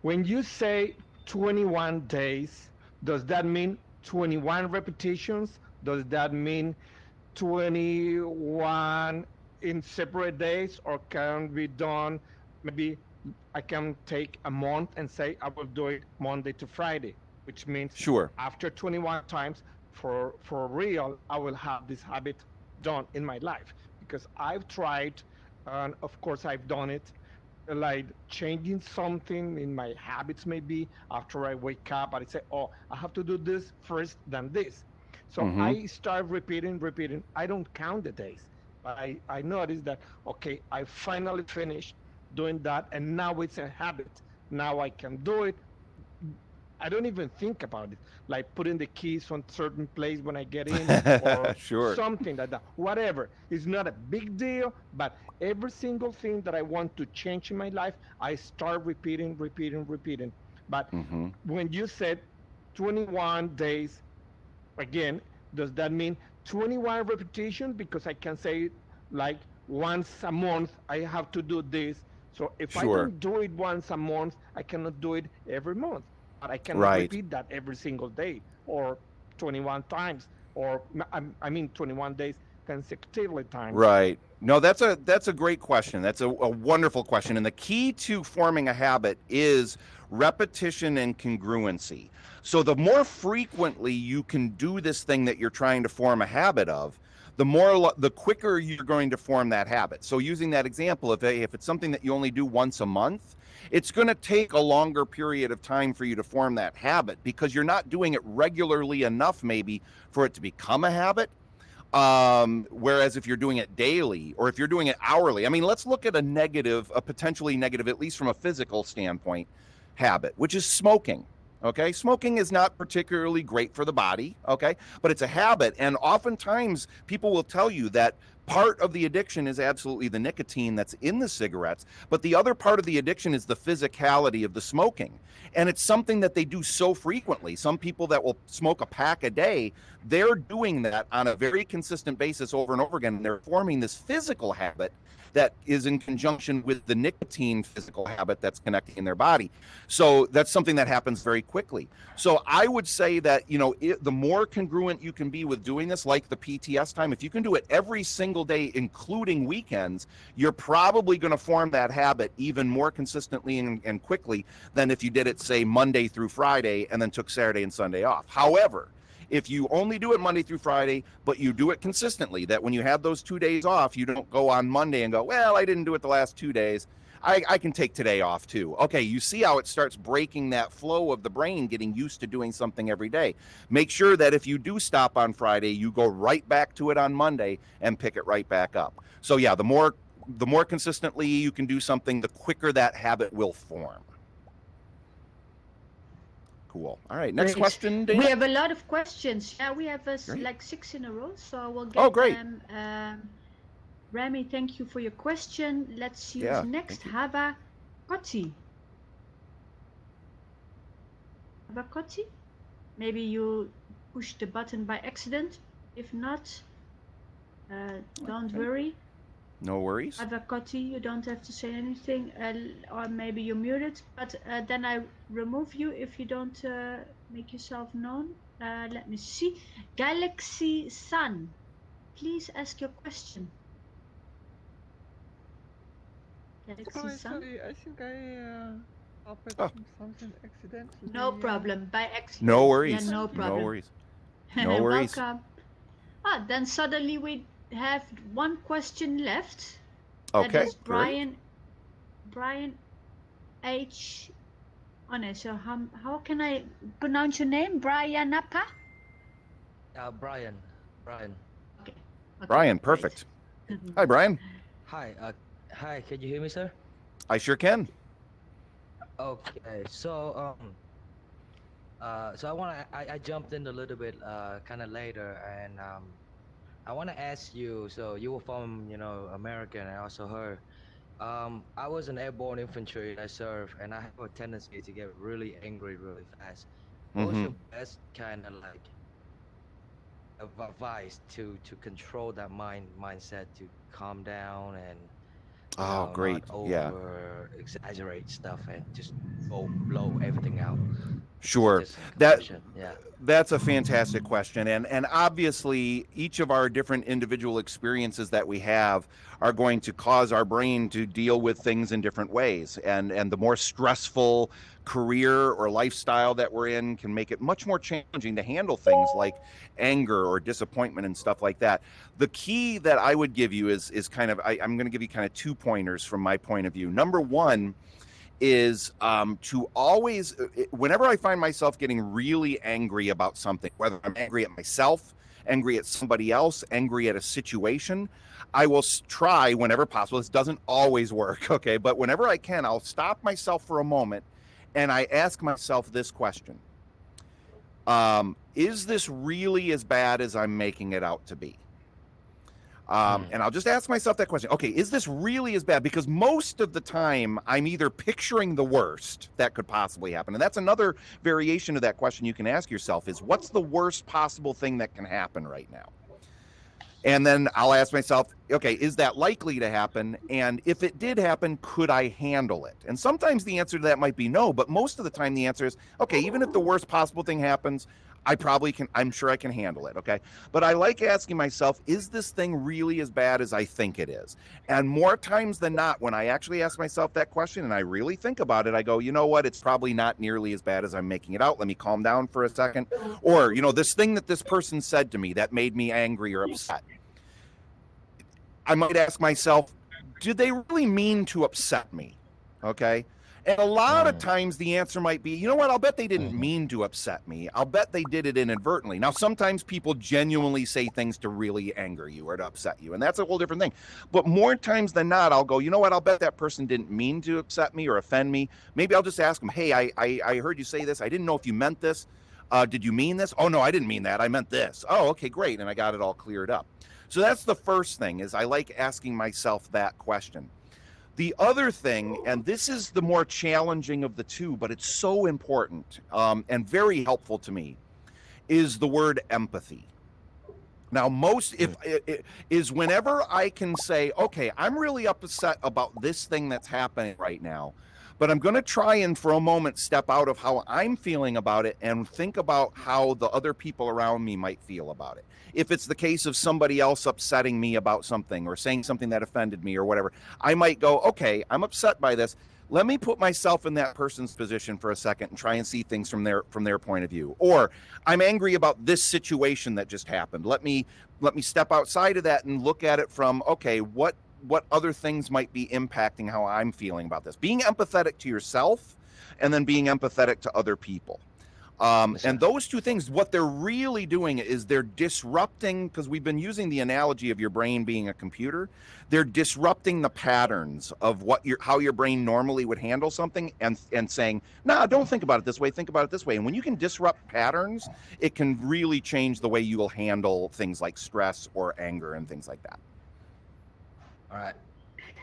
when you say 21 days, does that mean 21 repetitions? Does that mean 21 in separate days, or can be done? Maybe I can take a month and say I will do it Monday to Friday, which means after 21 times, for real, I will have this habit done in my life. Because I've tried, and of course I've done it, like changing something in my habits, maybe after I wake up, I say, oh, I have to do this first, than this. So Mm-hmm. I start repeating. I don't count the days, but I notice that, okay, I finally finished doing that, and now it's a habit. Now I can do it. I don't even think about it, like putting the keys on certain place when I get in, or Sure. something like that. Whatever. It's not a big deal, but every single thing that I want to change in my life, I start repeating. But Mm-hmm. when you said 21 days, again, does that mean 21 repetition? Because I can say, like, once a month I have to do this. So if I Sure. don't do it once a month, I cannot do it every month. But I cannot Right. repeat that every single day, or 21 times, or I mean 21 days consecutively times. Right. No, that's a great question. That's a wonderful question. And the key to forming a habit is repetition and congruency. So the more frequently you can do this thing that you're trying to form a habit of, the quicker you're going to form that habit. So using that example, if it's something that you only do once a month, it's going to take a longer period of time for you to form that habit because you're not doing it regularly enough maybe for it to become a habit. Whereas if you're doing it daily or if you're doing it hourly, I mean, let's look at a potentially negative, at least from a physical standpoint, habit, which is smoking. Okay. Smoking is not particularly great for the body. Okay. But it's a habit. And oftentimes people will tell you that part of the addiction is absolutely the nicotine that's in the cigarettes. But the other part of the addiction is the physicality of the smoking. And it's something that they do so frequently. Some people that will smoke a pack a day, they're doing that on a very consistent basis over and over again. And they're forming this physical habit that is in conjunction with the nicotine physical habit that's connecting in their body. So that's something that happens very quickly. So I would say that, the more congruent you can be with doing this, like the PTS time, if you can do it every single day, including weekends, you're probably going to form that habit even more consistently and quickly than if you did it, say, Monday through Friday and then took Saturday and Sunday off. However, if you only do it Monday through Friday, but you do it consistently, that when you have those 2 days off, you don't go on Monday and go, well, I didn't do it the last 2 days. I can take today off too. Okay, you see how it starts breaking that flow of the brain getting used to doing something every day. Make sure that if you do stop on Friday, you go right back to it on Monday and pick it right back up. So yeah, the more consistently you can do something, the quicker that habit will form. Cool. All right, next Great. question, Dana. We have a lot of questions. Yeah, we have Great. like 6 in a row, so we'll Oh, get great. them. Remy, thank you for your question. Let's use Yeah, next thank you. Hava Kotti. Hava Kotti? Maybe you pushed the button by accident. If not, don't Okay. worry. No worries. Hava Kotti, you don't have to say anything, or maybe you're muted, but then I remove you if you don't make yourself known. Let me see. Galaxy Sun, please ask your question. Galaxy Sorry, Sun? I think I opened Oh. something accidentally. No problem. By accident. No worries. Yeah, no No problem. worries. No worries. Welcome. Then suddenly we have one question left. Okay. That is Great. Brian H. Oh no, so how can I pronounce your name? Brian Napa? Brian. Okay. Brian, great. perfect. Hi, Brian. Hi. Hi. Can you hear me, sir? I sure can. Okay. So I jumped in a little bit kind of later, and I want to ask you. So you were from American. I also heard. I was an airborne infantry. I served, and I have a tendency to get really angry really fast. What was Mm-hmm. your best kind of like advice to control that mindset, to calm down and Oh, great. not Yeah. over exaggerate stuff and just go blow everything out? Sure. Just a That question. Yeah. That's a fantastic question. And obviously each of our different individual experiences that we have are going to cause our brain to deal with things in different ways. And the more stressful career or lifestyle that we're in can make it much more challenging to handle things like anger or disappointment and stuff like that. The key that I would give you is kind of I'm going to give you kind of 2 pointers from my point of view. Number one is to always, whenever I find myself getting really angry about something, whether I'm angry at myself, angry at somebody else, angry at a situation, I will try whenever possible. This doesn't always work, okay? But whenever I can, I'll stop myself for a moment and I ask myself this question. Is this really as bad as I'm making it out to be? And I'll just ask myself that question. Okay, is this really as bad? Because most of the time I'm either picturing the worst that could possibly happen. And that's another variation of that question you can ask yourself is what's the worst possible thing that can happen right now? And then I'll ask myself, okay, is that likely to happen? And if it did happen, could I handle it? And sometimes the answer to that might be no, but most of the time the answer is, okay, even if the worst possible thing happens, I probably can, I'm sure I can handle it, okay? But I like asking myself, is this thing really as bad as I think it is? And more times than not, when I actually ask myself that question and I really think about it, I go, you know what, it's probably not nearly as bad as I'm making it out. Let me calm down for a second. Or, you know, this thing that this person said to me that made me angry or upset. I might ask myself, did they really mean to upset me? Okay. And a lot of times the answer might be, you know what, I'll bet they didn't mean to upset me. I'll bet they did it inadvertently. Now, sometimes people genuinely say things to really anger you or to upset you, and that's a whole different thing. But more times than not, I'll go, you know what, I'll bet that person didn't mean to upset me or offend me. Maybe I'll just ask them, hey, I heard you say this. I didn't know if you meant this. Did you mean this? Oh, no, I didn't mean that. I meant this. Oh, okay, great. And I got it all cleared up. So that's the first thing is I like asking myself that question. The other thing, and this is the more challenging of the two, but it's so important and very helpful to me, is the word empathy. Now, is whenever I can say, okay, I'm really upset about this thing that's happening right now, but I'm going to try and for a moment step out of how I'm feeling about it and think about how the other people around me might feel about it. If it's the case of somebody else upsetting me about something or saying something that offended me or whatever, I might go, okay, I'm upset by this. Let me put myself in that person's position for a second and try and see things from their point of view. Or I'm angry about this situation that just happened. Let me step outside of that and look at it from, okay, what other things might be impacting how I'm feeling about this. Being empathetic to yourself and then being empathetic to other people. And those two things, what they're really doing is they're disrupting, because we've been using the analogy of your brain being a computer, they're disrupting the patterns of how your brain normally would handle something and saying, nah, don't think about it this way, think about it this way. And when you can disrupt patterns, it can really change the way you will handle things like stress or anger and things like that. All right.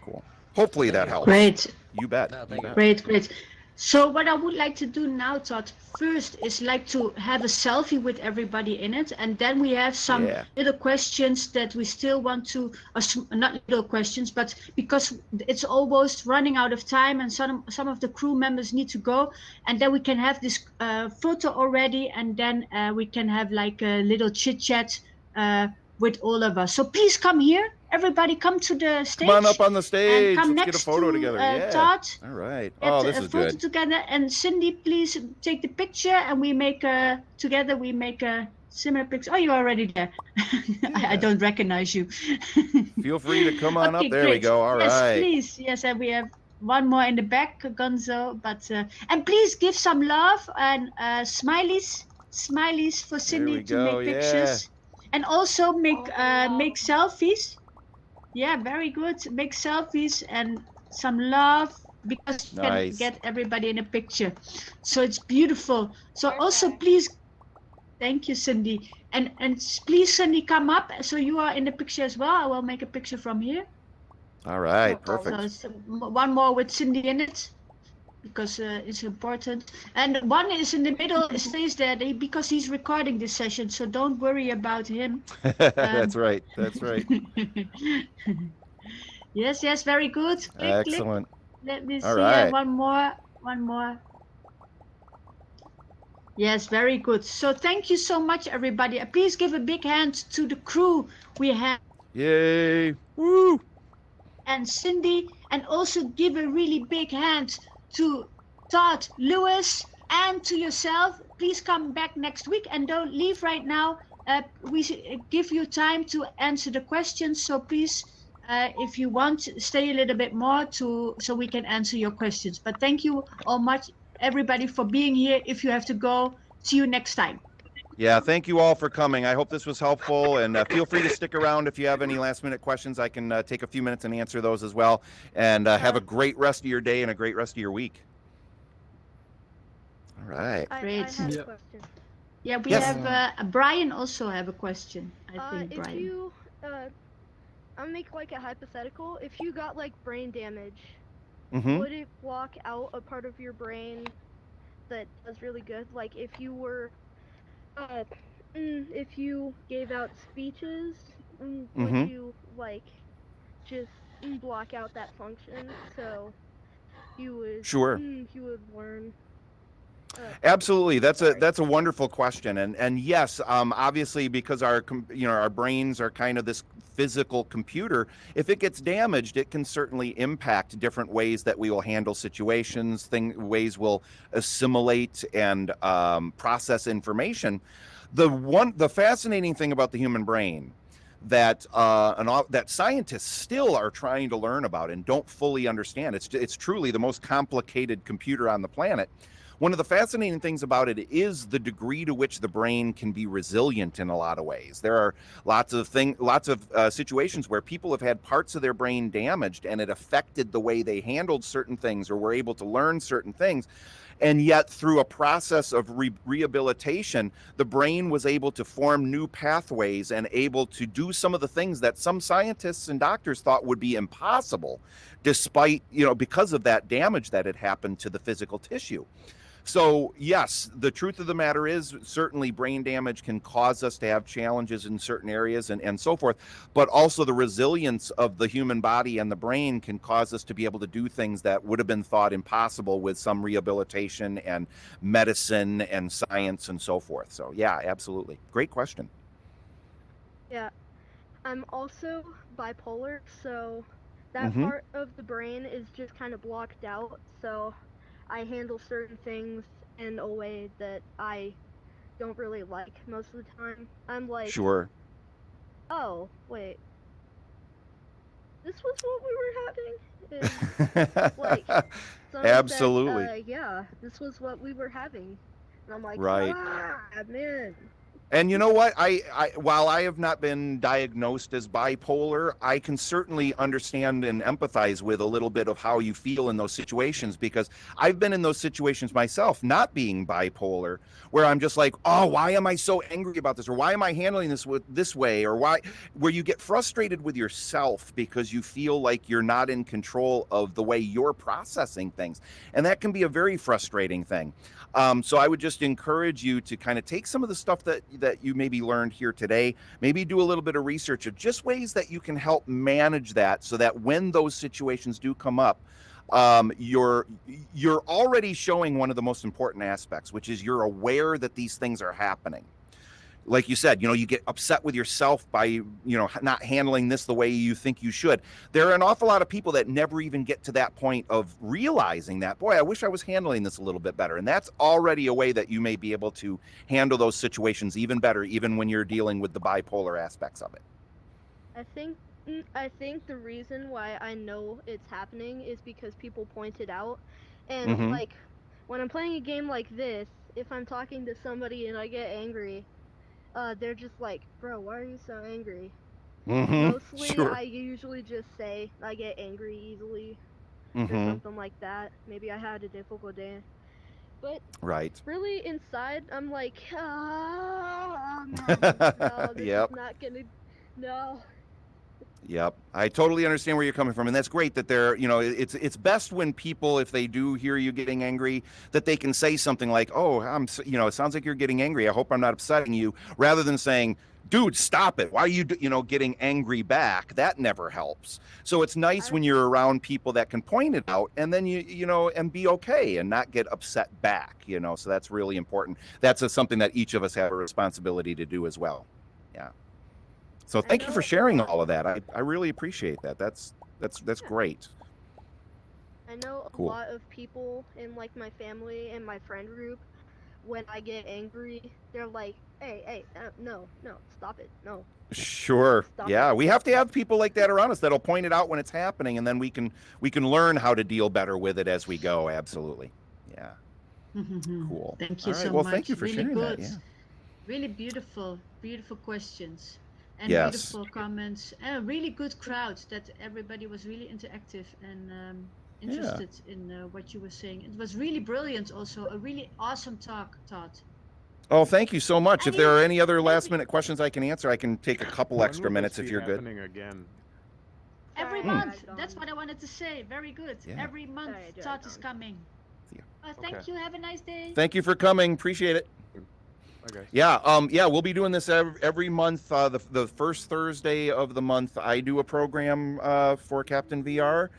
Cool. Hopefully that helps. Great. You bet. No, You thank you. bet. Great. So what I would like to do now, Todd, first is like to have a selfie with everybody in it. And then we have some little questions that we still want to, not little questions, but because it's almost running out of time and some of the crew members need to go. And then we can have this photo already. And then we can have like a little chit chat with all of us. So please come here. Everybody come to the stage. Come on up on the stage. And come Let's next get a photo to, together. Yeah. Todd. All right. Get Oh, this a is photo good. together, and Cindy, please take the picture, and we make together. We make a similar picture. Oh, you're already there. I don't recognize you. Feel free to come on Okay, up. There we great. go. All yes, right. please. Yes, and we have one more in the back, Gonzo. But and please give some love and smileys for Cindy to go, make pictures, and also make selfies. Yeah, very good. Make selfies and some love because you can Nice. get everybody in a picture. So it's beautiful. So also please, thank you, Cindy. And please, Cindy, come up. So you are in the picture as well. I will make a picture from here. All right. Perfect. So one more with Cindy in it, because it's important. And one is in the middle, stays there because he's recording this session. So don't worry about him. That's right. That's right. Yes, very good. Click, Excellent. Let me see. All right. One more. Yes, very good. So thank you so much, everybody. Please give a big hand to the crew we have Yay! Woo! and Cindy, and also give a really big hand to Todd Lewis and to yourself. Please come back next week and don't leave right now. We give you time to answer the questions, so please, if you want, stay a little bit more to so we can answer your questions. But thank you all much, everybody, for being here. If you have to go, see you next time. Yeah, thank you all for coming. I hope this was helpful, and feel free to stick around if you have any last-minute questions. I can take a few minutes and answer those as well. And have a great rest of your day and a great rest of your week. All right. I Great. had a Yep. question. Yeah, we Yes. have Brian also have a question. I think If Brian. you, I'll make like a hypothetical. If you got like brain damage, Mm-hmm. would it block out a part of your brain that does really good? Like if you were, if you gave out speeches, would Mhm. you like just block out that function so you would Sure. you would learn? Absolutely. That's Sorry. a wonderful question. And yes, obviously because our brains are kind of this physical computer, if it gets damaged, it can certainly impact different ways that we will handle situations, ways we'll assimilate and process information. The fascinating thing about the human brain that that scientists still are trying to learn about and don't fully understand. It's truly the most complicated computer on the planet. One of the fascinating things about it is the degree to which the brain can be resilient in a lot of ways. There are lots of situations where people have had parts of their brain damaged and it affected the way they handled certain things or were able to learn certain things. And yet, through a process of rehabilitation, the brain was able to form new pathways and able to do some of the things that some scientists and doctors thought would be impossible, despite, because of that damage that had happened to the physical tissue. So, yes, the truth of the matter is certainly brain damage can cause us to have challenges in certain areas and so forth, but also the resilience of the human body and the brain can cause us to be able to do things that would have been thought impossible with some rehabilitation and medicine and science and so forth. So, yeah, absolutely. Great question. Yeah. I'm also bipolar, so that Mhm. part of the brain is just kind of blocked out. So I handle certain things in a way that I don't really like most of the time. I'm like, Sure. oh, wait, this was what we were having? And like, someone said, Absolutely. yeah, this was what we were having. And I'm like, Right. man. And you know what? While I have not been diagnosed as bipolar, I can certainly understand and empathize with a little bit of how you feel in those situations, because I've been in those situations myself, not being bipolar, where I'm just like, oh, why am I so angry about this? Or why am I handling this way? Or where you get frustrated with yourself because you feel like you're not in control of the way you're processing things. And that can be a very frustrating thing. So I would just encourage you to kind of take some of the stuff that you maybe learned here today, maybe do a little bit of research of just ways that you can help manage that, so that when those situations do come up, you're already showing one of the most important aspects, which is you're aware that these things are happening. Like you said, you get upset with yourself by, not handling this the way you think you should. There are an awful lot of people that never even get to that point of realizing that, boy, I wish I was handling this a little bit better. And that's already a way that you may be able to handle those situations even better, even when you're dealing with the bipolar aspects of it. I think the reason why I know it's happening is because people point it out. And Mm-hmm. like when I'm playing a game like this, if I'm talking to somebody and I get angry, they're just like, "Bro, why are you so angry?" Mm-hmm. Mostly Sure. I usually just say I get angry easily or Mm-hmm. something like that. Maybe I had a difficult day. But Right. really inside I'm like, no, this is Yep. not gonna no. Yep. I totally understand where you're coming from. And that's great that they're, it's best when people, if they do hear you getting angry, that they can say something like, oh, it sounds like you're getting angry. I hope I'm not upsetting you, rather than saying, dude, stop it. Why are you, getting angry back? That never helps. So it's nice when you're around people that can point it out, and then and be okay and not get upset back, so that's really important. That's something that each of us have a responsibility to do as well. Yeah. So thank you for sharing all of that. I really appreciate that. That's great. I know a Cool. lot of people in like my family and my friend group, when I get angry, they're like, hey, no, stop it, no. Sure. Stop Yeah, it. we have to have people like that around us that'll point it out when it's happening, and then we can learn how to deal better with it as we go. Absolutely. Yeah. Cool. Thank you All right. so Well, much. thank you for Really sharing good. that. Yeah. Really beautiful questions. And Yes. beautiful comments. And a really good crowd, that everybody was really interactive and interested in what you were saying. It was really brilliant also. A really awesome talk, Todd. Oh, thank you so much. If And there you- are any other last minute questions I can answer, I can take a couple When extra will minutes this if be you're good. happening again? Every Sorry, I month. dragged That's on. what I wanted to say. Very good. Yeah. Every month, Sorry, I dragged Todd is on. coming. Yeah. Thank Okay. you. Have a nice day. Thank you for coming. Appreciate it. Bye, guys. Yeah, we'll be doing this every month. The first Thursday of the month, I do a program for Captain VR.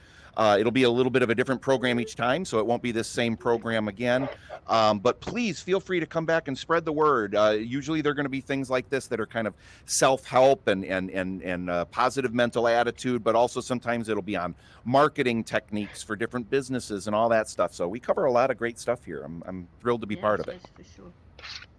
It'll be a little bit of a different program each time, so it won't be this same program again. But please feel free to come back and spread the word. Usually, they're going to be things like this that are kind of self-help and positive mental attitude, but also sometimes it'll be on marketing techniques for different businesses and all that stuff. So we cover a lot of great stuff here. I'm thrilled to be part of it. Yes, for sure.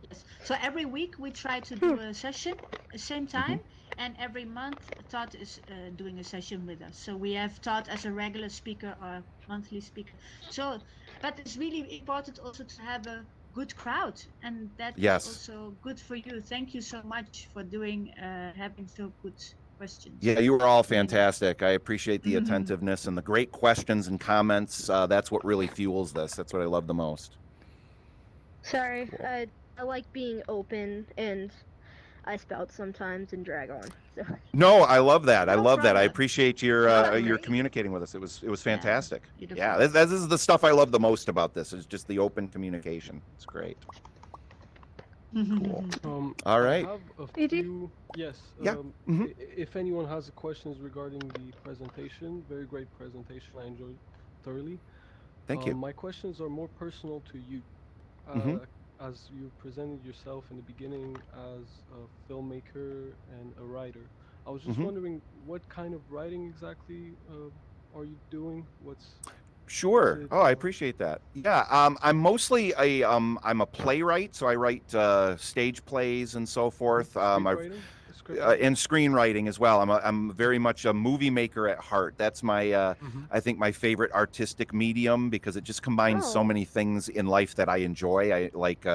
Yes. So every week we try to do a session at the same time, and every month Todd is doing a session with us. So we have Todd as a regular speaker or monthly speaker. So, but it's really important also to have a good crowd, and that Yes. is also good for you. Thank you so much for having so good questions. Yeah, you were all fantastic. I appreciate the attentiveness and the great questions and comments. That's what really fuels this. That's what I love the most. Sorry, I like being open, and I spout sometimes and drag on. So No, I love that. I No love that. I problem. appreciate your communicating with us. It was fantastic. Beautiful. Yeah, this is the stuff I love the most about this. Is just the open communication. It's great. Cool. All right. I have a Did you? few. Yes. Yeah. If anyone has questions regarding the presentation, very great presentation. I enjoyed thoroughly. Thank you. My questions are more personal to you. As you presented yourself in the beginning as a filmmaker and a writer, I was just wondering what kind of writing exactly are you doing? Sure. it, Oh, I appreciate that. Yeah. I'm mostly I'm a playwright, so I write stage plays and so forth. And screenwriting as well. I'm very much a movie maker at heart. That's my I think my favorite artistic medium, because it just combines so many things in life that I enjoy. I like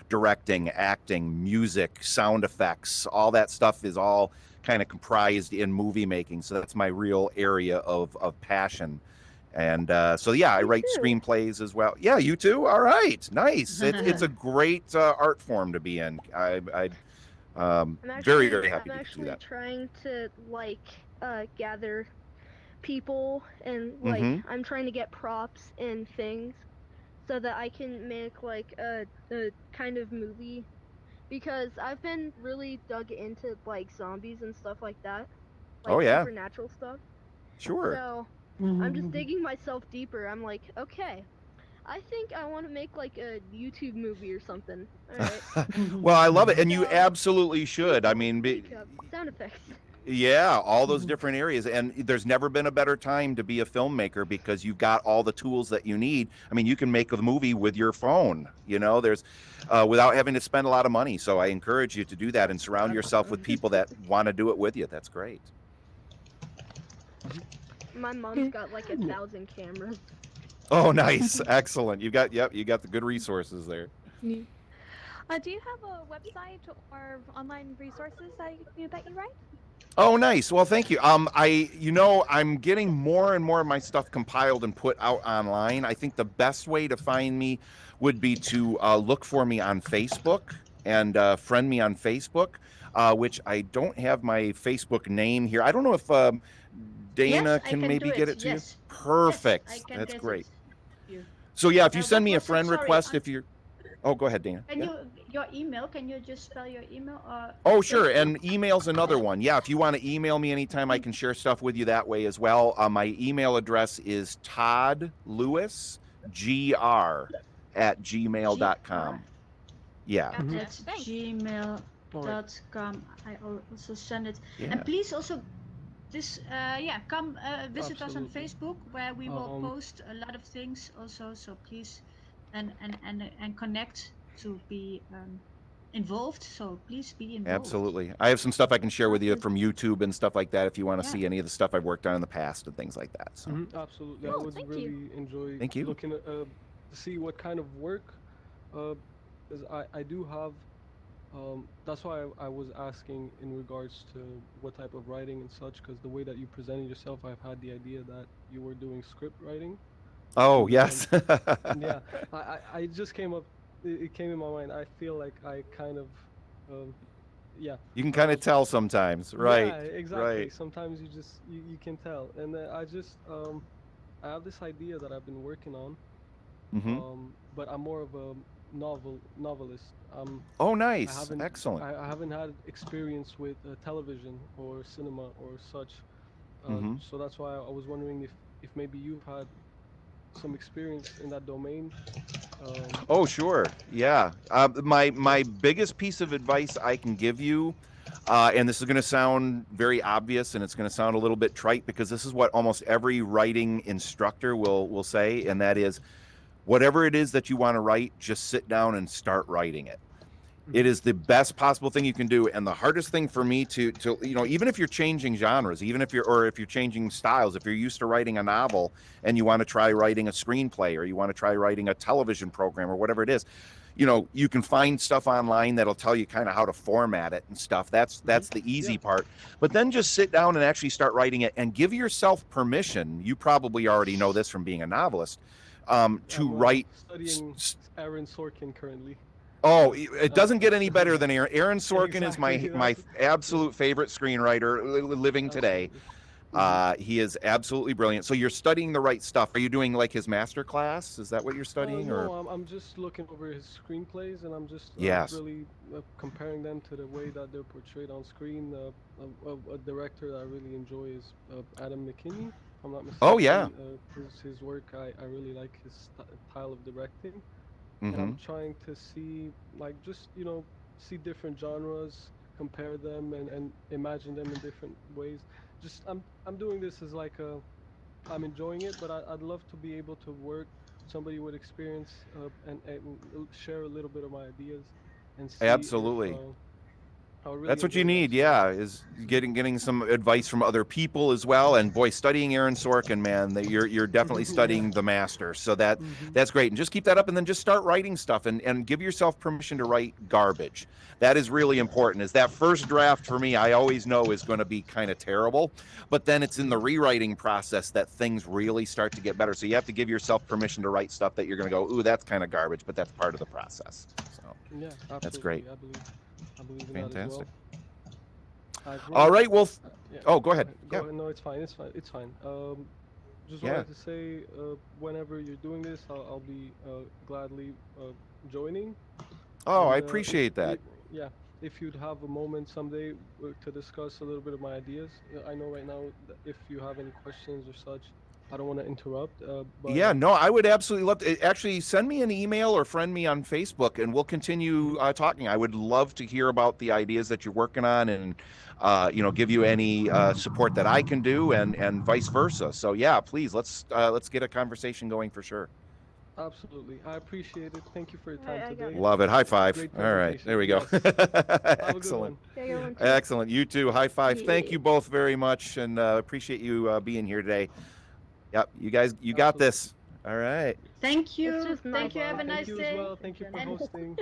directing, acting, music, sound effects. All that stuff is all kind of comprised in movie making. So that's my real area of passion. And so yeah, I write screenplays as well. Yeah, you too. All right, nice. It's a great art form to be in. I'm very happy I'm to actually do that. trying to gather people, and I'm trying to get props and things so that I can make like a kind of movie, because I've been really dug into like zombies and stuff like that. Like supernatural stuff. Sure. So I'm just digging myself deeper. I'm like, okay, I think I want to make like a YouTube movie or something. All right. Well, I love it, and you absolutely should. I mean, Sound effects. yeah, all those different areas, and there's never been a better time to be a filmmaker, because you've got all the tools that you need. I mean, you can make a movie with your phone, there's without having to spend a lot of money. So I encourage you to do that and surround yourself with people that want to do it with you. That's great. My mom's got like 1,000 cameras. Oh, nice. Excellent. You got the good resources there. Do you have a website or online resources that you write? Oh, nice. Well, thank you. I'm getting more and more of my stuff compiled and put out online. I think the best way to find me would be to look for me on Facebook and friend me on Facebook. which I don't have my Facebook name here. I don't know if Dana Yes, I can can maybe do get it. it to you. Yes. Perfect. Yes, I can That's get great. it to you. So yeah, if you What send me a was it? friend Sorry. request, if you're, oh, go ahead, Dana. Can Yeah. you your email? Can you just spell your email or Oh, sure. Facebook? And email's another one. Yeah, if you want to email me anytime, I can share stuff with you that way as well. My email address is Todd Lewis, GR at gmail.com. Yeah. Gotcha. That's Thanks. gmail.com. I also send it. Yeah. And please also come visit us on Absolutely. Facebook where we will Um, post a lot of things also. So please and connect to be involved. So please be involved. Absolutely. I have some stuff I can share with you Okay. from YouTube and stuff like that if you want to Yeah. see any of the stuff I've worked on in the past and things like that. So absolutely. I Cool, would thank really you. enjoy Thank you. looking at to see what kind of work, because I do have. That's why I was asking in regards to what type of writing and such, because the way that you presented yourself, I've had the idea that you were doing script writing. Oh, And yes. yeah, I just came up, it came in my mind. I feel like I kind of, yeah. You can I kind of was- tell sometimes. Right. Yeah, exactly. Right. Sometimes you can tell, and I have this idea that I've been working on, Hmm. but I'm more of a novelist. Oh, I nice. haven't Excellent. I haven't had experience with television or cinema or such, Hmm. so that's why I was wondering if maybe you've had some experience in that domain. Oh, sure. Yeah. My biggest piece of advice I can give you, and this is going to sound very obvious, and it's going to sound a little bit trite because this is what almost every writing instructor will say, and that is, whatever it is that you want to write, just sit down and start writing it. It is the best possible thing you can do, and the hardest thing for me to even if you're changing genres, even if you're changing styles, if you're used to writing a novel and you want to try writing a screenplay, or you want to try writing a television program, or whatever it is, you can find stuff online that'll tell you kind of how to format it and stuff. That's the easy part. But then just sit down and actually start writing it, and give yourself permission. You probably already know this from being a novelist, to I'm write. studying Aaron Sorkin currently. Oh, it doesn't get any better than Aaron. Aaron Sorkin is Exactly, my absolute favorite screenwriter living today. Absolutely. He is absolutely brilliant. So you're studying the right stuff. Are you doing like his master class? Is that what you're studying? No, Or I'm just looking over his screenplays, and I'm just Yes. really comparing them to the way that they're portrayed on screen. A director that I really enjoy is Adam McKinney, if I'm not mistaken. Oh, yeah. His work, I really like his style of directing. And Mhm. I'm trying to see, like, just see different genres, compare them, and imagine them in different ways. Just I'm doing this as like I'm enjoying it, but I'd love to be able to work with somebody with experience, and share a little bit of my ideas and see Absolutely. if I would really That's what you enjoy that. need, So, yeah, is getting some advice from other people as well. And boy, studying Aaron Sorkin, man, that you're definitely studying the master. So that's great. And just keep that up, and then just start writing stuff, and give yourself permission to write garbage. That is really important. Is that first draft for me, I always know is going to be kind of terrible, but then it's in the rewriting process that things really start to get better. So you have to give yourself permission to write stuff that you're going to go, ooh, that's kind of garbage, but that's part of the process. So yeah, absolutely. that's great. I believe in Fantastic. that as well. All right. Well, Yeah. oh, go ahead. Go Yeah. ahead. No, it's fine. It's fine. It's fine. Just Yeah. wanted to say, whenever you're doing this, I'll be gladly joining. Oh, I And, appreciate that. Yeah, if you'd have a moment someday to discuss a little bit of my ideas. I know right now that if you have any questions or such, I don't want to interrupt. But Yeah, no, I would absolutely love to. Actually, send me an email or friend me on Facebook, and we'll continue talking. I would love to hear about the ideas that you're working on, and give you any support that I can do, and vice versa. So yeah, please let's get a conversation going for sure. Absolutely, I appreciate it. Thank you for your time I got today. it. Love it. High five. Great All right, presentation. there we go. Yes. Have a good Excellent. one. Yeah, you're one too. Excellent. You too. High five. Thank Yeah. you both very much, and appreciate you being here today. Yep, you guys, you got this. All right. Thank you. just Thank you. nice Have a Thank nice you as day. well. Thank you for And- hosting.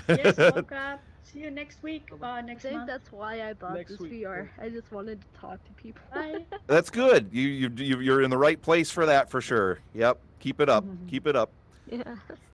Yes, welcome. See you next week or I next think month. that's why I bought Next this week, VR. yeah. I just wanted to talk to people. Bye. That's good. You're in the right place for that for sure. Yep. Keep it up. Keep it up. Yeah.